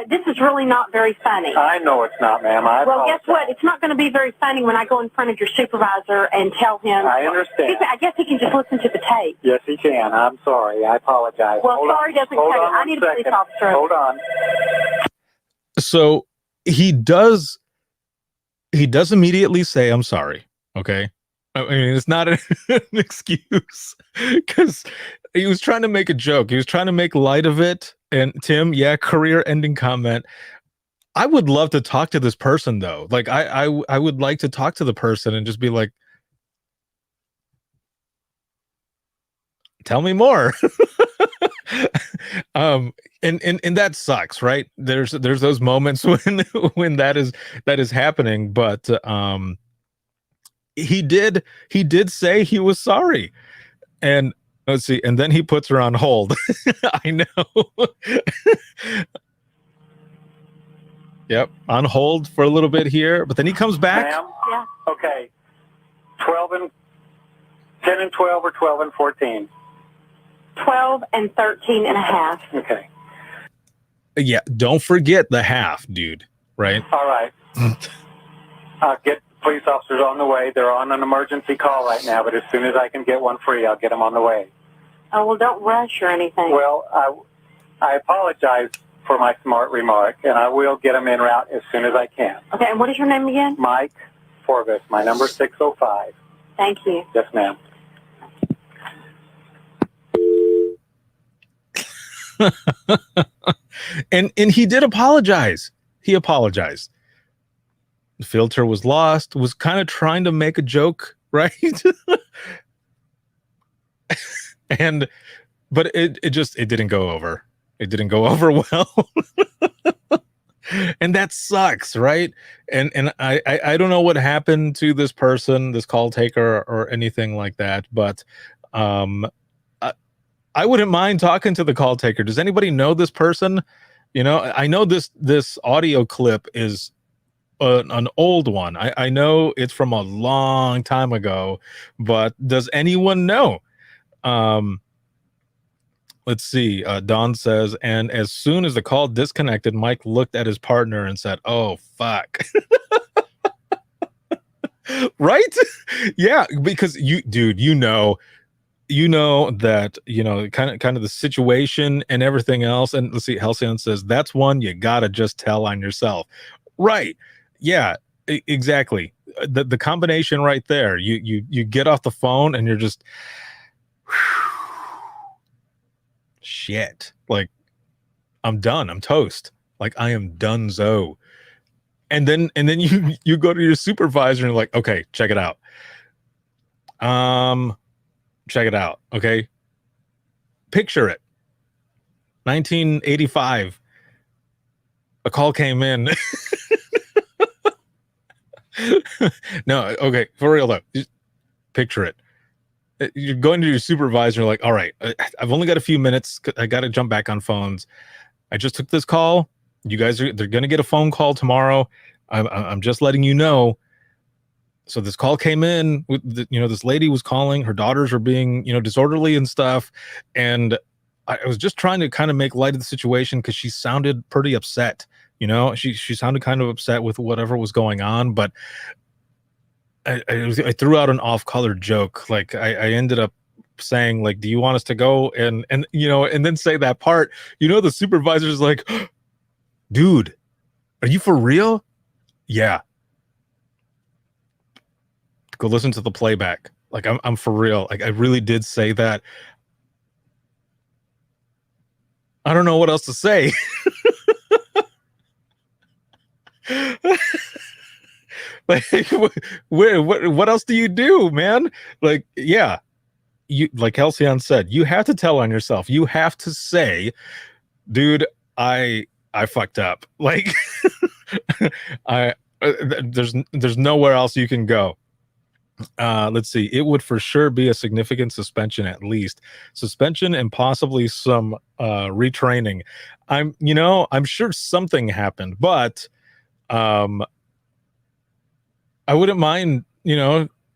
This is really not very funny. I know it's not, ma'am. Well, guess what? It's not going to be very funny when I go in front of your supervisor and tell him. I understand. I guess he can just listen to the tape. Yes, he can. I'm sorry. I apologize. Well, sorry doesn't cut it. I need a police officer. Hold on. So he does immediately say, I'm sorry. Okay. I mean, it's not an excuse, because he was trying to make a joke. He was trying to make light of it. And Tim, career-ending comment. I would love to talk to this person, though. Like, I would like to talk to the person and just be like, tell me more. And that sucks, right? There's those moments when that is happening, but he did say he was sorry. And let's see, and then he puts her on hold. I know. Yep, on hold for a little bit here, but then he comes back. Ma'am? Yeah. Okay. 10 and 12 or 12 and 14? 12 and 13 and a half. Okay. Yeah, don't forget the half, dude, right? All right. I'll get police officers on the way. They're on an emergency call right now, but as soon as I can get one free, I'll get them on the way. Oh, well, don't rush or anything. Well, I apologize for my smart remark, and I will get them en route as soon as I can. Okay, and what is your name again? Mike Forbes. My number is 605. Thank you. Yes, ma'am. And he did apologize. He apologized. The filter was lost, was kind of trying to make a joke, right? But it didn't go over. It didn't go over well. And that sucks, right? And I don't know what happened to this person, this call taker, or anything like that, but I wouldn't mind talking to the call taker. Does anybody know this person? You know, I know this audio clip is an old one. I know it's from a long time ago, but does anyone know? Let's see. Don says, and as soon as the call disconnected, Mike looked at his partner and said, "Oh, fuck." Right? Yeah, because you know that, kind of the situation and everything else. And let's see, Halcyon says, that's one you gotta just tell on yourself. Right. Yeah, exactly. The combination right there. You get off the phone and you're just shit, like, I'm done, I'm toast, like, I am donezo. And then you go to your supervisor and you're like, okay, check it out, okay, picture it, 1985, a call came in. No, okay, for real though, just picture it. You're going to your supervisor, like, all right, I've only got a few minutes. I got to jump back on phones. I just took this call. You guys they're going to get a phone call tomorrow. I'm just letting you know. So this call came in with this lady was calling, her daughters were being, disorderly and stuff. And I was just trying to kind of make light of the situation because she sounded pretty upset. She sounded kind of upset with whatever was going on, but I threw out an off-color joke. Like I ended up saying, like, do you want us to go and then say that part, the supervisor's like, dude, are you for real? Yeah. Go listen to the playback. Like, I'm for real. Like, I really did say that. I don't know what else to say. Like, what else do you do, man? Like, yeah, you, like Halcyon said, you have to tell on yourself. You have to say, dude, I fucked up. Like, there's nowhere else you can go. Let's see. It would for sure be a significant suspension, at least suspension, and possibly some retraining. I'm sure something happened, but I wouldn't mind,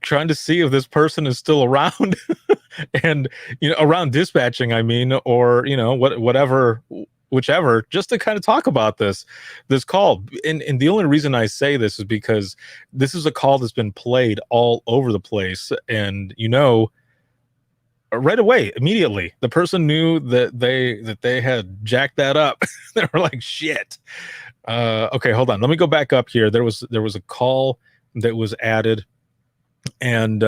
trying to see if this person is still around and, around dispatching, I mean, or, whichever, just to kind of talk about this call. And the only reason I say this is because this is a call that's been played all over the place. And, right away, immediately, the person knew that they had jacked that up. They were like, shit. Okay, hold on. Let me go back up here. There was a call that was added, and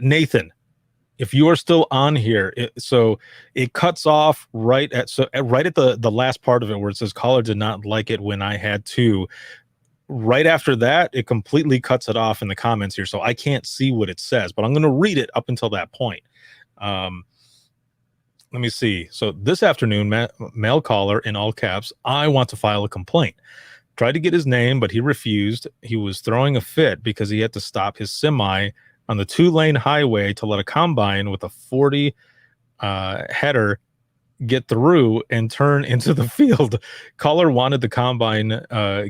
Nathan, if you are still on here, it cuts off right at the last part of it where it says caller did not like it when I had to. Right after that, it completely cuts it off in the comments here, so I can't see what it says, but I'm going to read it up until that point. Let me see. So this afternoon, male caller, in all caps, I want to file a complaint. Tried to get his name, but he refused. He was throwing a fit because he had to stop his semi on the 2-lane highway to let a combine with a 40 header get through and turn into the field. Caller wanted the combine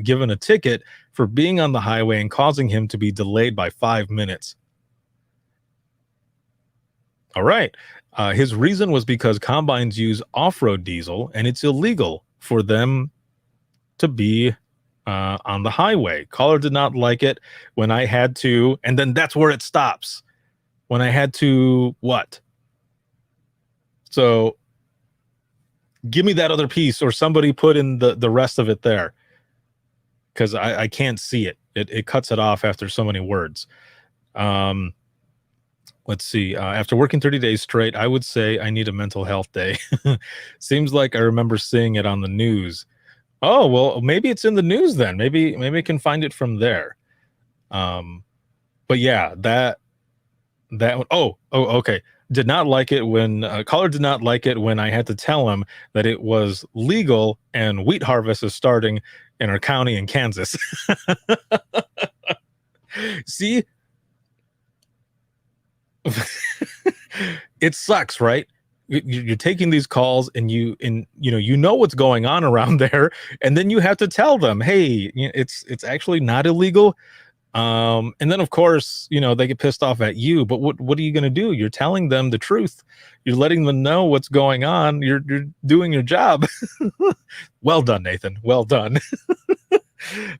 given a ticket for being on the highway and causing him to be delayed by 5 minutes. All right. His reason was because combines use off-road diesel and it's illegal for them to be on the highway. Caller did not like it when I had to, and then that's where it stops. When I had to what? So give me that other piece, or somebody put in the rest of it there, because I can't see it. It cuts it off after so many words. Let's see. After working 30 days straight, I would say I need a mental health day. Seems like I remember seeing it on the news. Oh, well, maybe it's in the news then. Maybe I can find it from there. But yeah, that one. Oh, okay. Did not like it when caller did not like it when I had to tell him that it was legal and wheat harvest is starting in our county in Kansas. See, it sucks, right? You're taking these calls and you know what's going on around there, and then you have to tell them, hey, it's actually not illegal. And then of course, they get pissed off at you, but what are you going to do? You're telling them the truth. You're letting them know what's going on. You're doing your job. Well done, Nathan. Well done.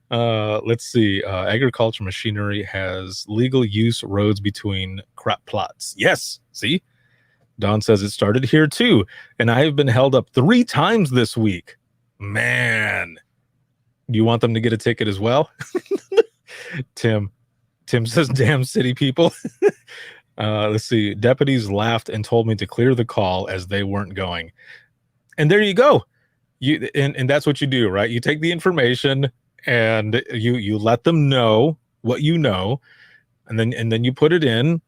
Let's see. Agriculture machinery has legal use roads between crop plots. Yes. See, Don says it started here too. And I have been held up 3 times this week. Man, do you want them to get a ticket as well? Tim says, damn city people. Let's see. Deputies laughed and told me to clear the call as they weren't going. And there you go. And that's what you do, right? You take the information and you let them know what you know, and then you put it in,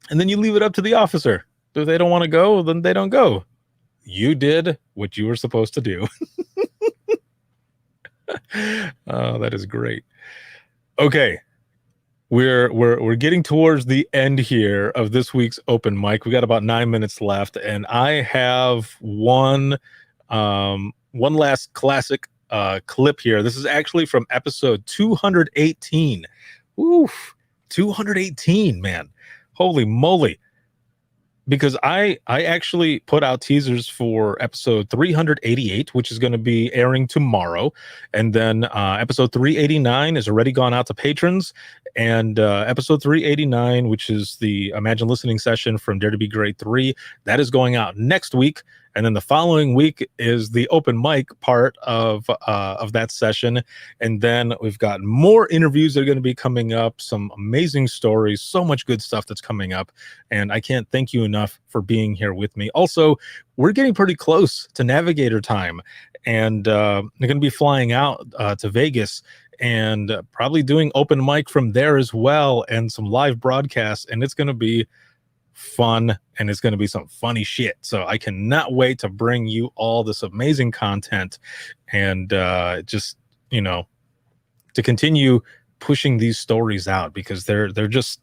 and then you leave it up to the officer. If they don't want to go, then they don't go. You did what you were supposed to do. Oh, that is great. Okay, we're getting towards the end here of this week's open mic. We got about 9 minutes left, and I have one last classic clip here. This is actually from episode 218. Oof, 218, man. Holy moly. Because I actually put out teasers for episode 388, which is going to be airing tomorrow. And then episode 389 is already gone out to patrons. And episode 389, which is the Imagine Listening session from Dare to Be Great 3, that is going out next week. And then the following week is the open mic part of that session. And then we've got more interviews that are going to be coming up, some amazing stories, so much good stuff that's coming up. And I can't thank you enough for being here with me. Also, we're getting pretty close to Navigator time. And they're going to be flying out to Vegas and probably doing open mic from there as well, and some live broadcasts. And it's going to be fun, and it's going to be some funny shit. So I cannot wait to bring you all this amazing content, and just to continue pushing these stories out, because they're just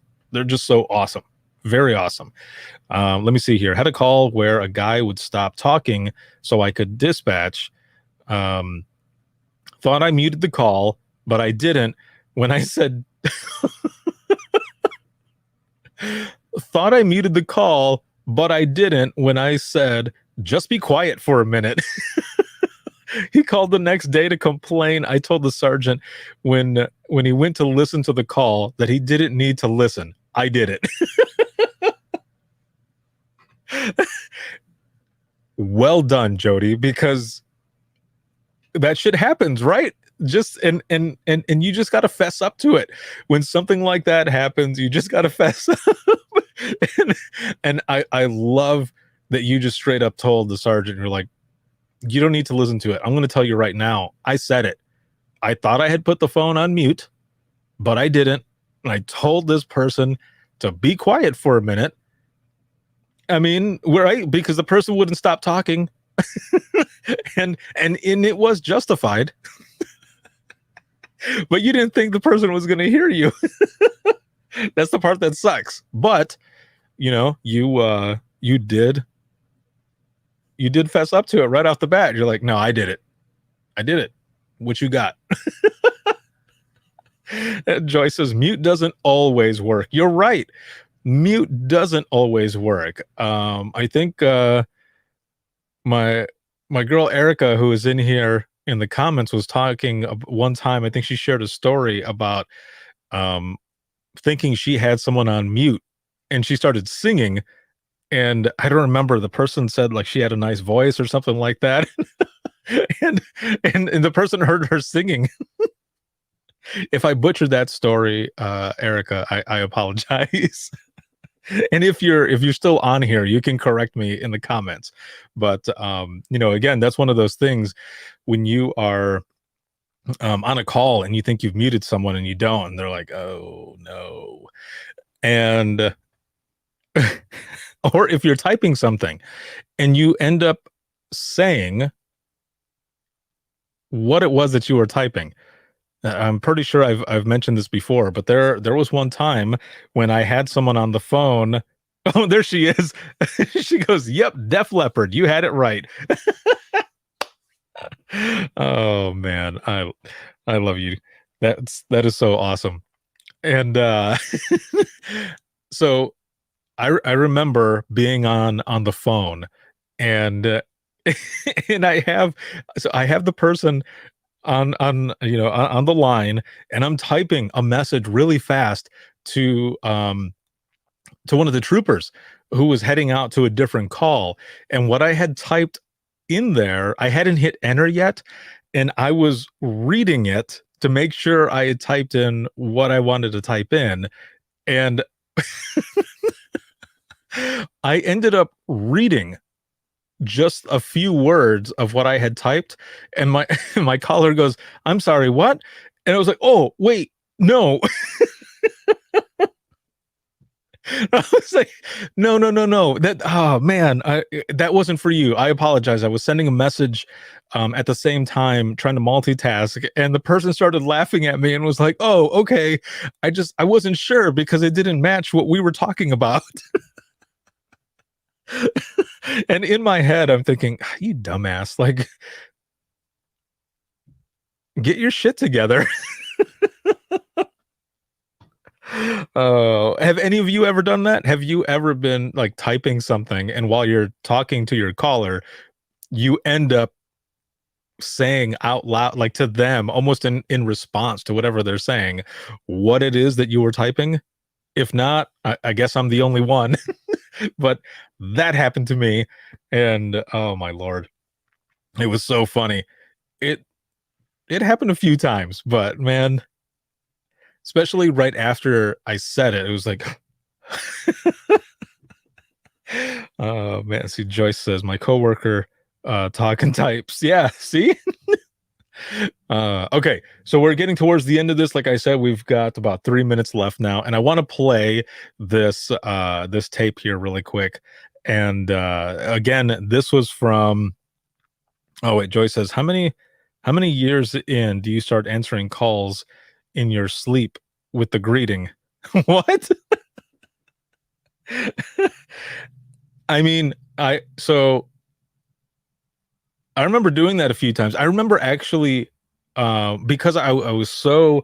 so awesome, very awesome. Let me see here. Had a call where a guy would stop talking so I could dispatch. Thought I muted the call, but I didn't when I said thought I muted the call, but I didn't when I said, just be quiet for a minute. He called the next day to complain. I told the sergeant when he went to listen to the call that he didn't need to listen. I did it. Well done, Jody, because that shit happens, right? Just and you just got to fess up to it. When something like that happens, you just got to fess up. and I love that you just straight up told the sergeant, you're like, you don't need to listen to it. I'm going to tell you right now. I said it. I thought I had put the phone on mute, but I didn't. And I told this person to be quiet for a minute. I mean, right? Because the person wouldn't stop talking. and it was justified. But you didn't think the person was going to hear you. That's the part that sucks. But you did fess up to it right off the bat. You're like, no, I did it. What you got? Joyce says mute doesn't always work. You're right. Mute doesn't always work. I think my girl Erica, who is in here in the comments, was talking one time. I think she shared a story about thinking she had someone on mute, and she started singing. And I don't remember, the person said like she had a nice voice or something like that. and the person heard her singing. If I butchered that story, Erica, I apologize. And if you're still on here, you can correct me in the comments. But again, that's one of those things when you are on a call and you think you've muted someone and you don't, and they're like, oh no. And or if you're typing something and you end up saying what it was that you were typing. I'm pretty sure I've mentioned this before, but there was one time when I had someone on the phone. Oh, there she is. She goes, "Yep, Def Leppard. You had it right." Oh man, I love you. That is so awesome. And so I remember being on the phone, and and I have the person on the line, and I'm typing a message really fast to one of the troopers who was heading out to a different call. And what I had typed in there, I hadn't hit enter yet, and I was reading it to make sure I had typed in what I wanted to type in. And I ended up reading just a few words of what I had typed, and my caller goes, "I'm sorry, what?" And I was like, "Oh, wait, no." I was like, no. That, oh man, that wasn't for you. I apologize. I was sending a message at the same time, trying to multitask, and the person started laughing at me and was like, "Oh, okay. I wasn't sure because it didn't match what we were talking about." And in my head, I'm thinking, "You dumbass! Like, get your shit together." Oh, have any of you ever done that? Have you ever been like typing something, and while you're talking to your caller, you end up saying out loud, like to them, almost in response to whatever they're saying, what it is that you were typing? If not, I guess I'm the only one. But that happened to me, and oh my lord, it was so funny. It happened a few times, but man, especially right after I said it, it was like, oh man. See, Joyce says my coworker talking types. Yeah, see. Okay, so we're getting towards the end of this. Like I said, we've got about 3 minutes left now, and I want to play this this tape here really quick. And again, this was from, oh wait, Joyce says, how many years in do you start answering calls in your sleep with the greeting? What? I mean, I remember doing that a few times. I remember actually, because I was so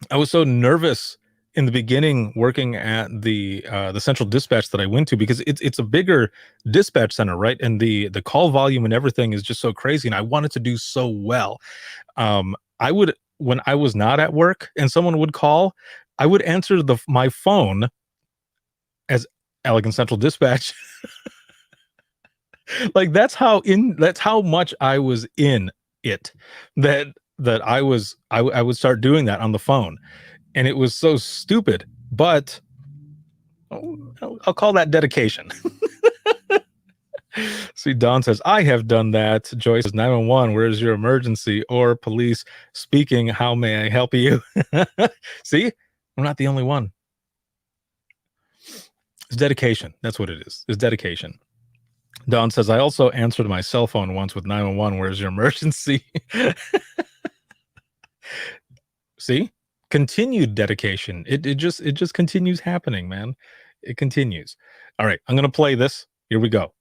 nervous in the beginning working at the central dispatch that I went to, because it's a bigger dispatch center, right? And the call volume and everything is just so crazy, and I wanted to do so well. I would, when I was not at work and someone would call, I would answer my phone as Elegant Central Dispatch. Like that's how much I was in it, that I would start doing that on the phone, and it was so stupid, but I'll call that dedication. See, Don says, I have done that. Joyce says, 911, where's your emergency? Or police speaking, how may I help you? See, I'm not the only one. It's dedication. That's what it is. It's dedication. Don says, I also answered my cell phone once with 911, where's your emergency? See, continued dedication. It just continues happening, man. It continues. All right, I'm gonna play this. Here we go.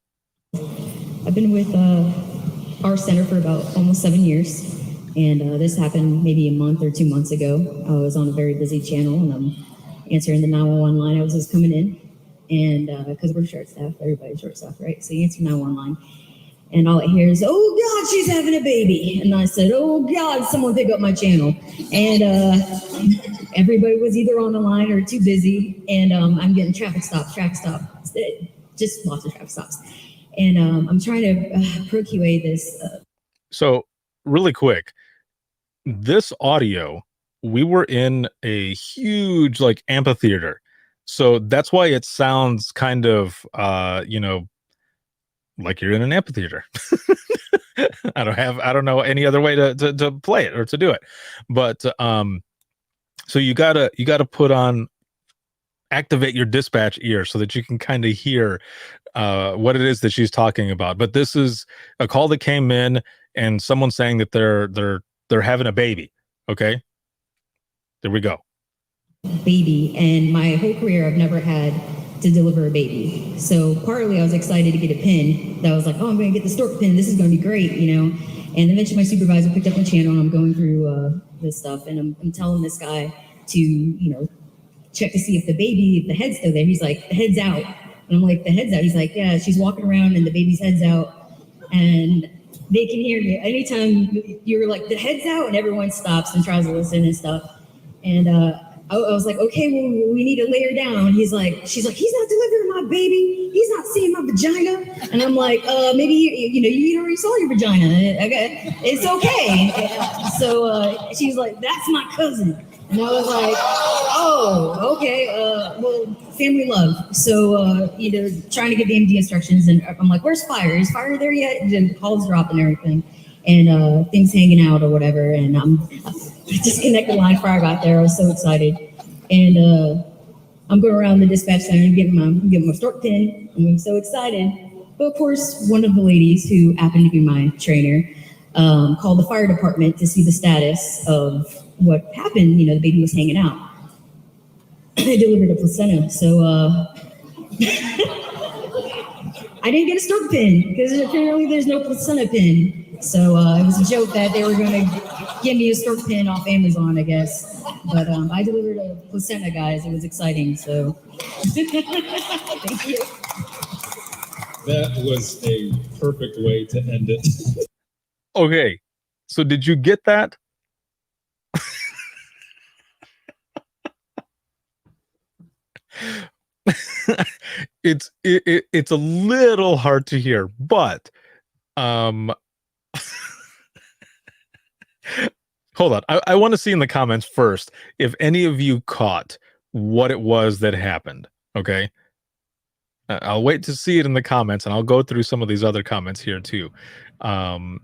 I've been with our center for about almost 7 years, and this happened maybe a month or 2 months ago. I was on a very busy channel, and I'm answering the 911 line. I was just coming in, and because we're short-staffed, everybody's short-staffed, right? So you answer 911 line, and all I hear is, oh God, she's having a baby. And I said, oh God, someone pick up my channel. And everybody was either on the line or too busy, and I'm getting traffic stops, just lots of traffic stops. And I'm trying to procure this. So really quick, this audio, we were in a huge like amphitheater. So that's why it sounds kind of, like you're in an amphitheater. I don't know any other way to play it or to do it. But so you gotta activate your dispatch ear so that you can kind of hear what it is that she's talking about. But this is a call that came in and someone saying that they're having a baby. Okay. There we go. Baby, and my whole career I've never had to deliver a baby. So partly I was excited to get a pin that was like, oh, I'm going to get the stork pin. This is going to be great, And eventually my supervisor picked up my channel and I'm going through this stuff and I'm telling this guy to, check to see if the head's still there. He's like, the head's out. And I'm like, the head's out. He's like, yeah, she's walking around and the baby's head's out. And they can hear me. Anytime you're like, the head's out, and everyone stops and tries to listen and stuff. And I was like, okay, well, we need to lay her down. She's like, he's not delivering my baby. He's not seeing my vagina. And I'm like, maybe, you already saw your vagina. Okay, it's okay. So she's like, that's my cousin. And I was like, oh, okay, well, family love. So, trying to get the MD instructions. And I'm like, where's fire? Is fire there yet? And then calls drop and everything. And things hanging out or whatever. And I disconnected the line. Fire got there. I was so excited. And I'm going around the dispatch center and getting my stork pin. And I'm so excited. But of course, one of the ladies who happened to be my trainer called the fire department to see the status of what happened. The baby was hanging out. I delivered a placenta. So I didn't get a stork pin because apparently there's no placenta pin. So it was a joke that they were going to give me a stork pin off Amazon, I guess. But I delivered a placenta, guys. It was exciting. So thank you. That was a perfect way to end it. Okay. So did you get that? It's a little hard to hear, but hold on. I want to see in the comments first if any of you caught what it was that happened. Okay. I'll wait to see it in the comments, and I'll go through some of these other comments here too. Oh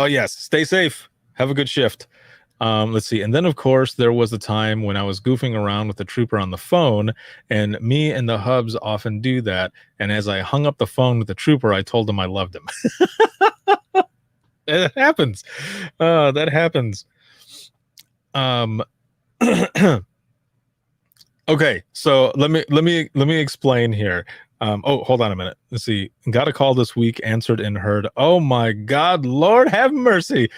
yes, stay safe. Have a good shift. Let's see. And then, of course, there was a time when I was goofing around with the trooper on the phone, and me and the hubs often do that. And as I hung up the phone with the trooper, I told him I loved him. It happens. That happens. Okay, so let me explain here. Hold on a minute. Let's see. Got a call this week, answered and heard. Oh my God, Lord have mercy.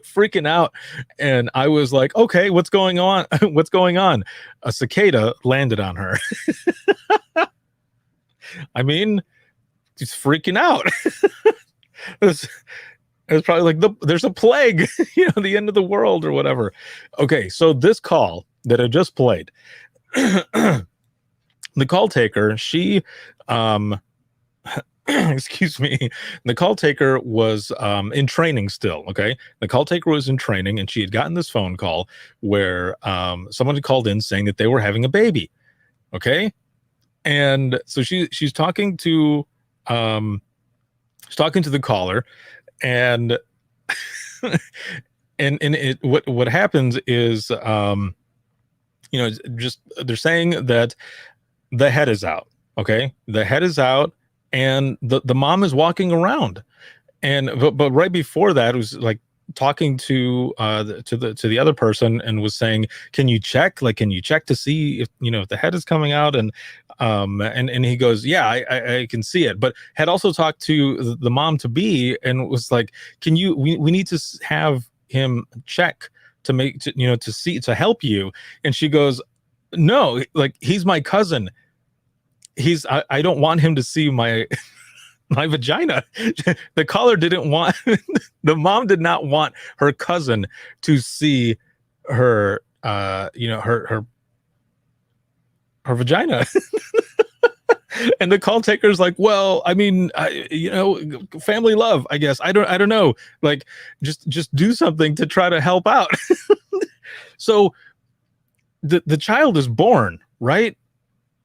Freaking out. And I was like, okay, what's going on? What's going on? A cicada landed on her. I mean, she's freaking out. It was probably like there's a plague, the end of the world or whatever. Okay, so this call that I just played, the call taker, she, excuse me, the call taker was in training still, okay? The call taker was in training, and she had gotten this phone call where someone had called in saying that they were having a baby, okay? And so she's talking to the caller, and and what happens is just they're saying that the head is out. Okay, the head is out, and the mom is walking around, and but right before that, it was like talking to the other person and was saying, can you check to see if if the head is coming out, and he goes, yeah, I can see it, but had also talked to the mom to be and was like, can you we need to have him check to see, to help you. And she goes, no, like, he's my cousin. I don't want him to see my my vagina. The caller didn't want the mom did not want her cousin to see her her vagina. And the call taker's like, well, I mean, family love, I guess. I don't know. Like, just do something to try to help out. So the child is born, right?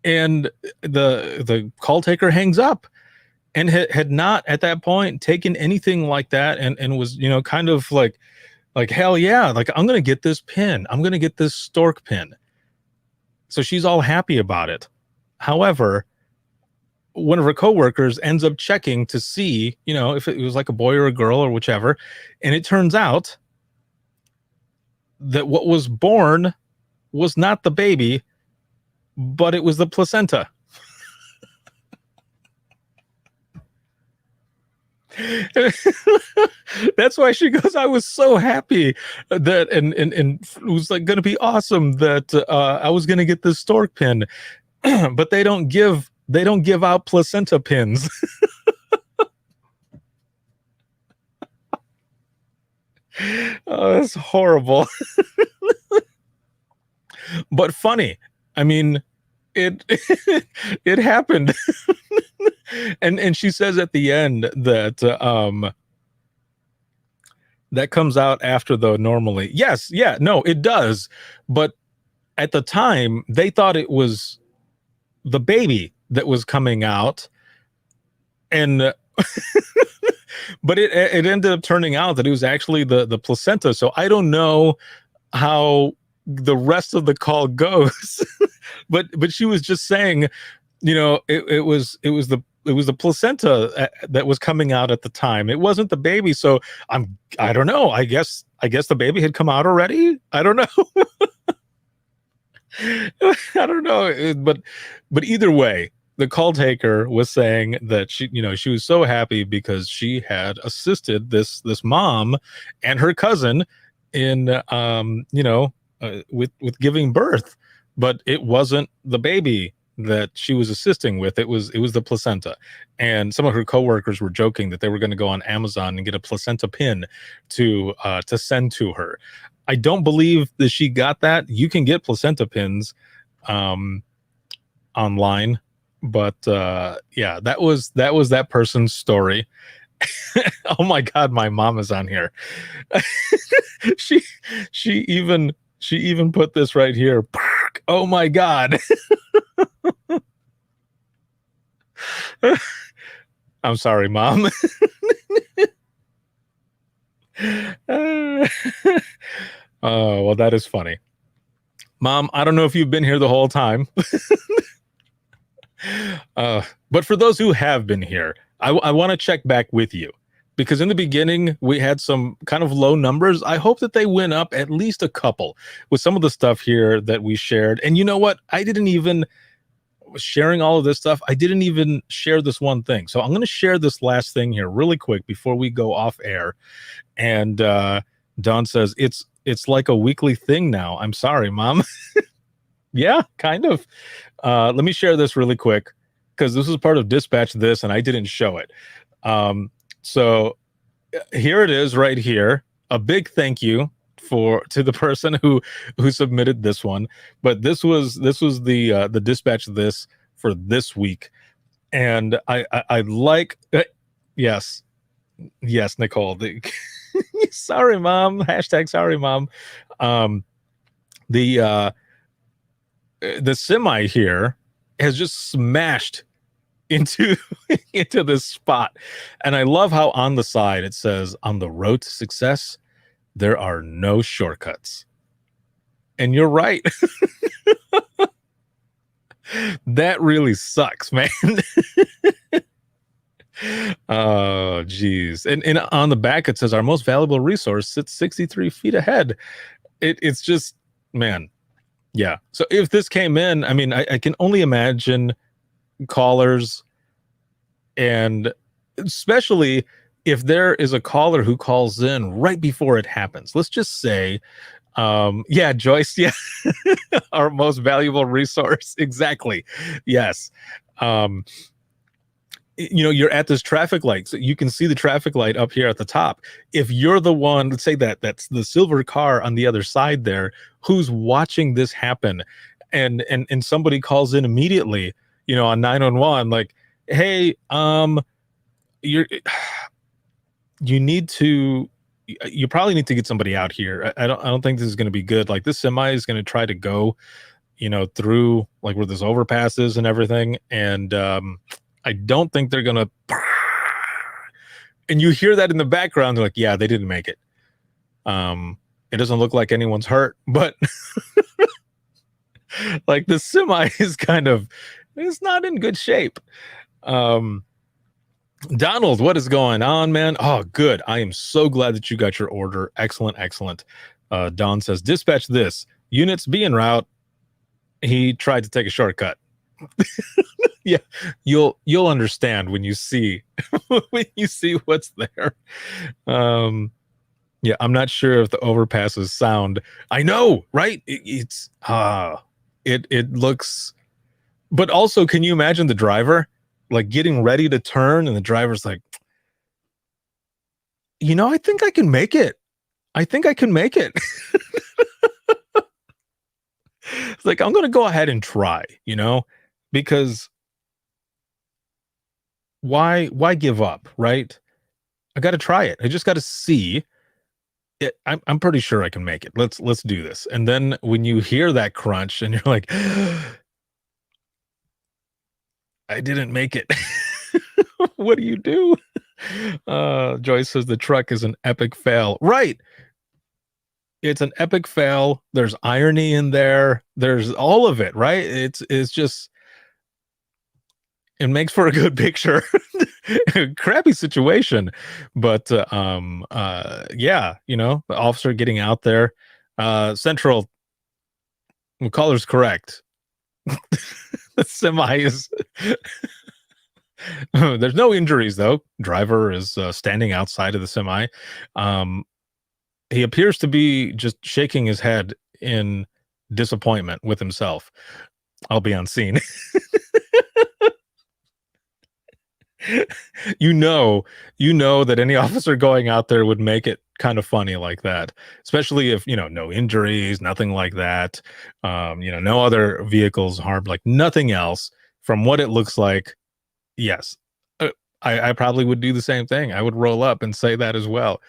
And the call taker hangs up, and had not at that point taken anything like that, and was, you know, kind of like hell yeah, like I'm gonna get this pin, I'm gonna get this stork pin. So she's all happy about it. However, one of her coworkers ends up checking to see, you know, if it was like a boy or a girl or whichever, and it turns out that what was born was not the baby, but it was the placenta. That's why she goes, I was so happy that, and it was like going to be awesome that I was going to get this stork pin, but they don't give out placenta pins. Oh, that's horrible. But funny. I mean, it it happened. and she says at the end that that comes out after, though, normally. Yes, yeah, no, it does. But at the time, they thought it was the baby that was coming out, and but it ended up turning out that it was actually the placenta. So I don't know how the rest of the call goes. but she was just saying, you know, it was the placenta that was coming out at the time. It wasn't the baby. So I don't know. I guess the baby had come out already. I don't know. I don't know. But either way, the call taker was saying that she was so happy because she had assisted this mom and her cousin in with giving birth, but it wasn't the baby that she was assisting with. It was the placenta. And some of her coworkers were joking that they were going to go on Amazon and get a placenta pin to send to her. I don't believe that she got that. You can get placenta pins online, but yeah, that was that person's story. Oh my God, my mom is on here. she even put this right here. Oh my God. I'm sorry, Mom. Oh, well, that is funny. Mom, I don't know if you've been here the whole time. But for those who have been here, I want to check back with you, because in the beginning we had some kind of low numbers. I hope that they went up at least a couple with some of the stuff here that we shared. And you know what? Sharing all of this stuff, I didn't even share this one thing. So I'm going to share this last thing here really quick before we go off air. And Don says, it's like a weekly thing now. I'm sorry, Mom. Yeah, kind of. Let me share this really quick, because this was part of Dispatch This, and I didn't show it. So here it is right here. A big thank you to the person who submitted this one. But this was the Dispatch This for this week. And I like, yes, Nicole. Sorry, Mom. Hashtag sorry, Mom. The semi here has just smashed into this spot. And I love how on the side it says, on the road to success, there are no shortcuts. And you're right. That really sucks, man. Oh, geez. And on the back it says, our most valuable resource sits 63 feet ahead. It's just, man. Yeah. So if this came in, I mean, I can only imagine callers, and especially if there is a caller who calls in right before it happens. Let's just say, yeah, Joyce, yeah, our most valuable resource. Exactly. Yes. You're at this traffic light, so you can see the traffic light up here at the top. If you're the one, let's say that's the silver car on the other side there, who's watching this happen, and somebody calls in immediately, on 911, like, hey, you need to you probably need to get somebody out here. I don't think this is going to be good. Like, this semi is going to try to go, through like where this overpass is and everything. And I don't think they're going to, and you hear that in the background. They're like, yeah, they didn't make it. It doesn't look like anyone's hurt, but like the semi is it's not in good shape. Donald, what is going on, man? Oh, good. I am so glad that you got your order. Excellent. Don says, dispatch this. Units be en route. He tried to take a shortcut. Yeah, you'll understand when you see what's there. Yeah, I'm not sure if the overpasses sound. I know, right? It looks. But also, can you imagine the driver like getting ready to turn, and the driver's like, I think I can make it. It's like, I'm going to go ahead and try, because why give up, right? I got to try it. I just got to see it. I'm pretty sure I can make it. Let's do this. And then when you hear that crunch and you're like, I didn't make it. What do you do? Joyce says the truck is an epic fail. Right. It's an epic fail. There's irony in there. There's all of it, right? It's just, it makes for a good picture. Crappy situation, but yeah, the officer getting out there. Central, McCuller's correct. The semi is. There's no injuries though. Driver is standing outside of the semi. He appears to be just shaking his head in disappointment with himself. I'll be on scene. You know that any officer going out there would make it kind of funny like that, especially if no injuries, nothing like that, no other vehicles harmed, like nothing else. From what it looks like, yes, I probably would do the same thing. I would roll up and say that as well.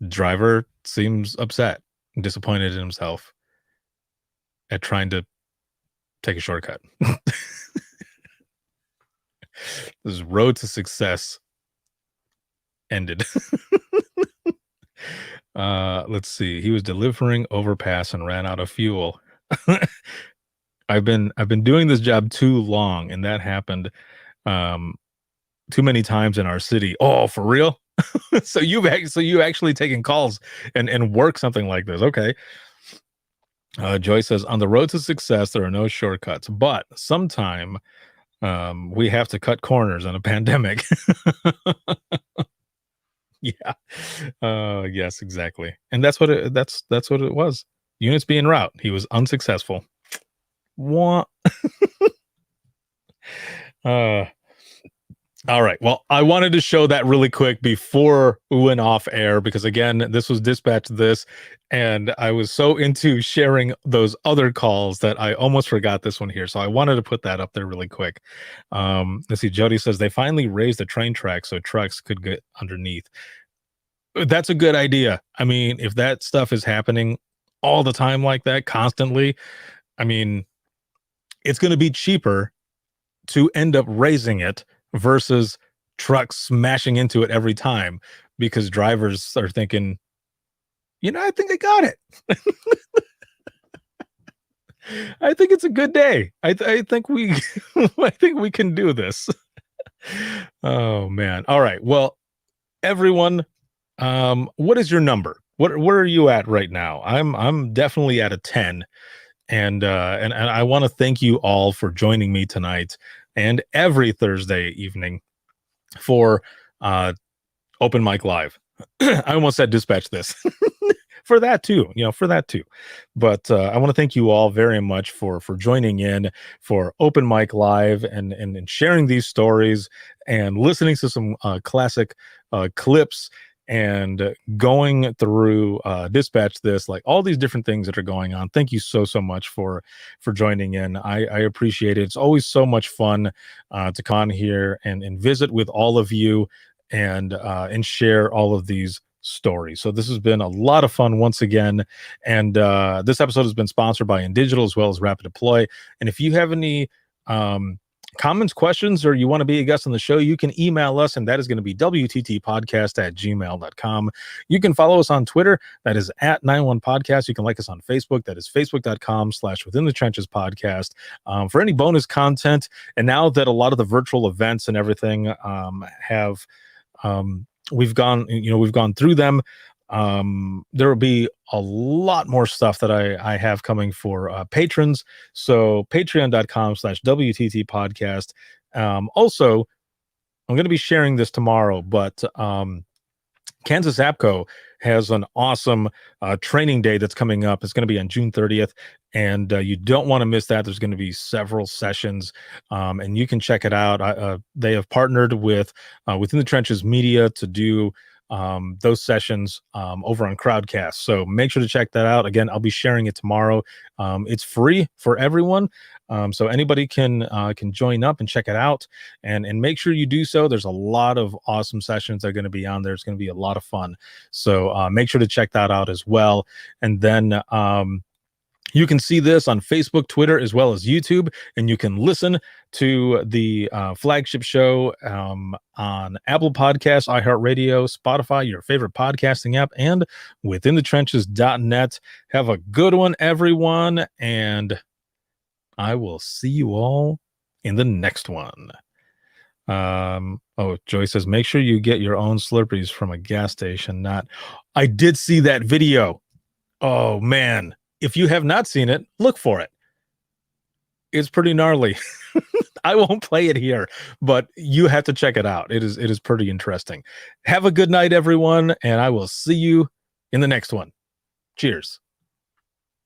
Driver seems upset and disappointed in himself at trying to take a shortcut. This road to success ended. Let's see. He was delivering overpass and ran out of fuel. I've been doing this job too long, and that happened too many times in our city. Oh, for real? So you actually taken calls and work something like this. Okay. Joyce says, on the road to success, there are no shortcuts, but sometime we have to cut corners in a pandemic. Yeah. Yes, exactly. And that's what it was. Units being route. He was unsuccessful. What? All right. Well, I wanted to show that really quick before we went off air, because again, this was dispatched this, and I was so into sharing those other calls that I almost forgot this one here. So I wanted to put that up there really quick. Let's see. Jody says they finally raised the train track so trucks could get underneath. That's a good idea. I mean, if that stuff is happening all the time like that, constantly, I mean, it's going to be cheaper to end up raising it versus trucks smashing into it every time, because drivers are thinking, I think I got it. I think it's a good day. I think we can do this. Oh man. All right. Well, everyone, what is your number? Where are you at right now? I'm definitely at a 10. And I want to thank you all for joining me tonight and every Thursday evening for Open Mic Live. I almost said dispatch this. For that too, But I want to thank you all very much for joining in for Open Mic Live and sharing these stories and listening to some classic clips and going through dispatch this, like all these different things that are going on. Thank you so much for joining in. I appreciate it. It's always so much fun to come on here and visit with all of you and share all of these stories. So this has been a lot of fun once again. And this episode has been sponsored by InDigital as well as Rapid Deploy. And if you have any comments, questions, or you want to be a guest on the show, you can email us, and that is going to be wttpodcast@gmail.com. You can follow us on Twitter. That is @91podcast. You can like us on Facebook. That is facebook.com/Within the Trenches podcast. For any bonus content, and now that a lot of the virtual events and everything have we've gone through them, there will be a lot more stuff that I have coming for patrons. So patreon.com/WTT podcast. Also, I'm going to be sharing this tomorrow, but Kansas APCO has an awesome training day that's coming up. It's going to be on June 30th, and you don't want to miss that. There's going to be several sessions, and you can check it out. They have partnered with Within the Trenches Media to do those sessions over on Crowdcast. So make sure to check that out. Again, I'll be sharing it tomorrow. It's free for everyone. So anybody can join up and check it out, and make sure you do so. There's a lot of awesome sessions that are going to be on there. It's going to be a lot of fun. So make sure to check that out as well. And then you can see this on Facebook, Twitter, as well as YouTube, and you can listen to the flagship show on Apple Podcasts, iHeartRadio, Spotify, your favorite podcasting app, and withinthetrenches.net. Have a good one, everyone, and I will see you all in the next one. Joy says, make sure you get your own Slurpees from a gas station. I did see that video. Oh, man. If you have not seen it, look for it. It's pretty gnarly. I won't play it here, but you have to check it out. It is pretty interesting. Have a good night, everyone, and I will see you in the next one. Cheers.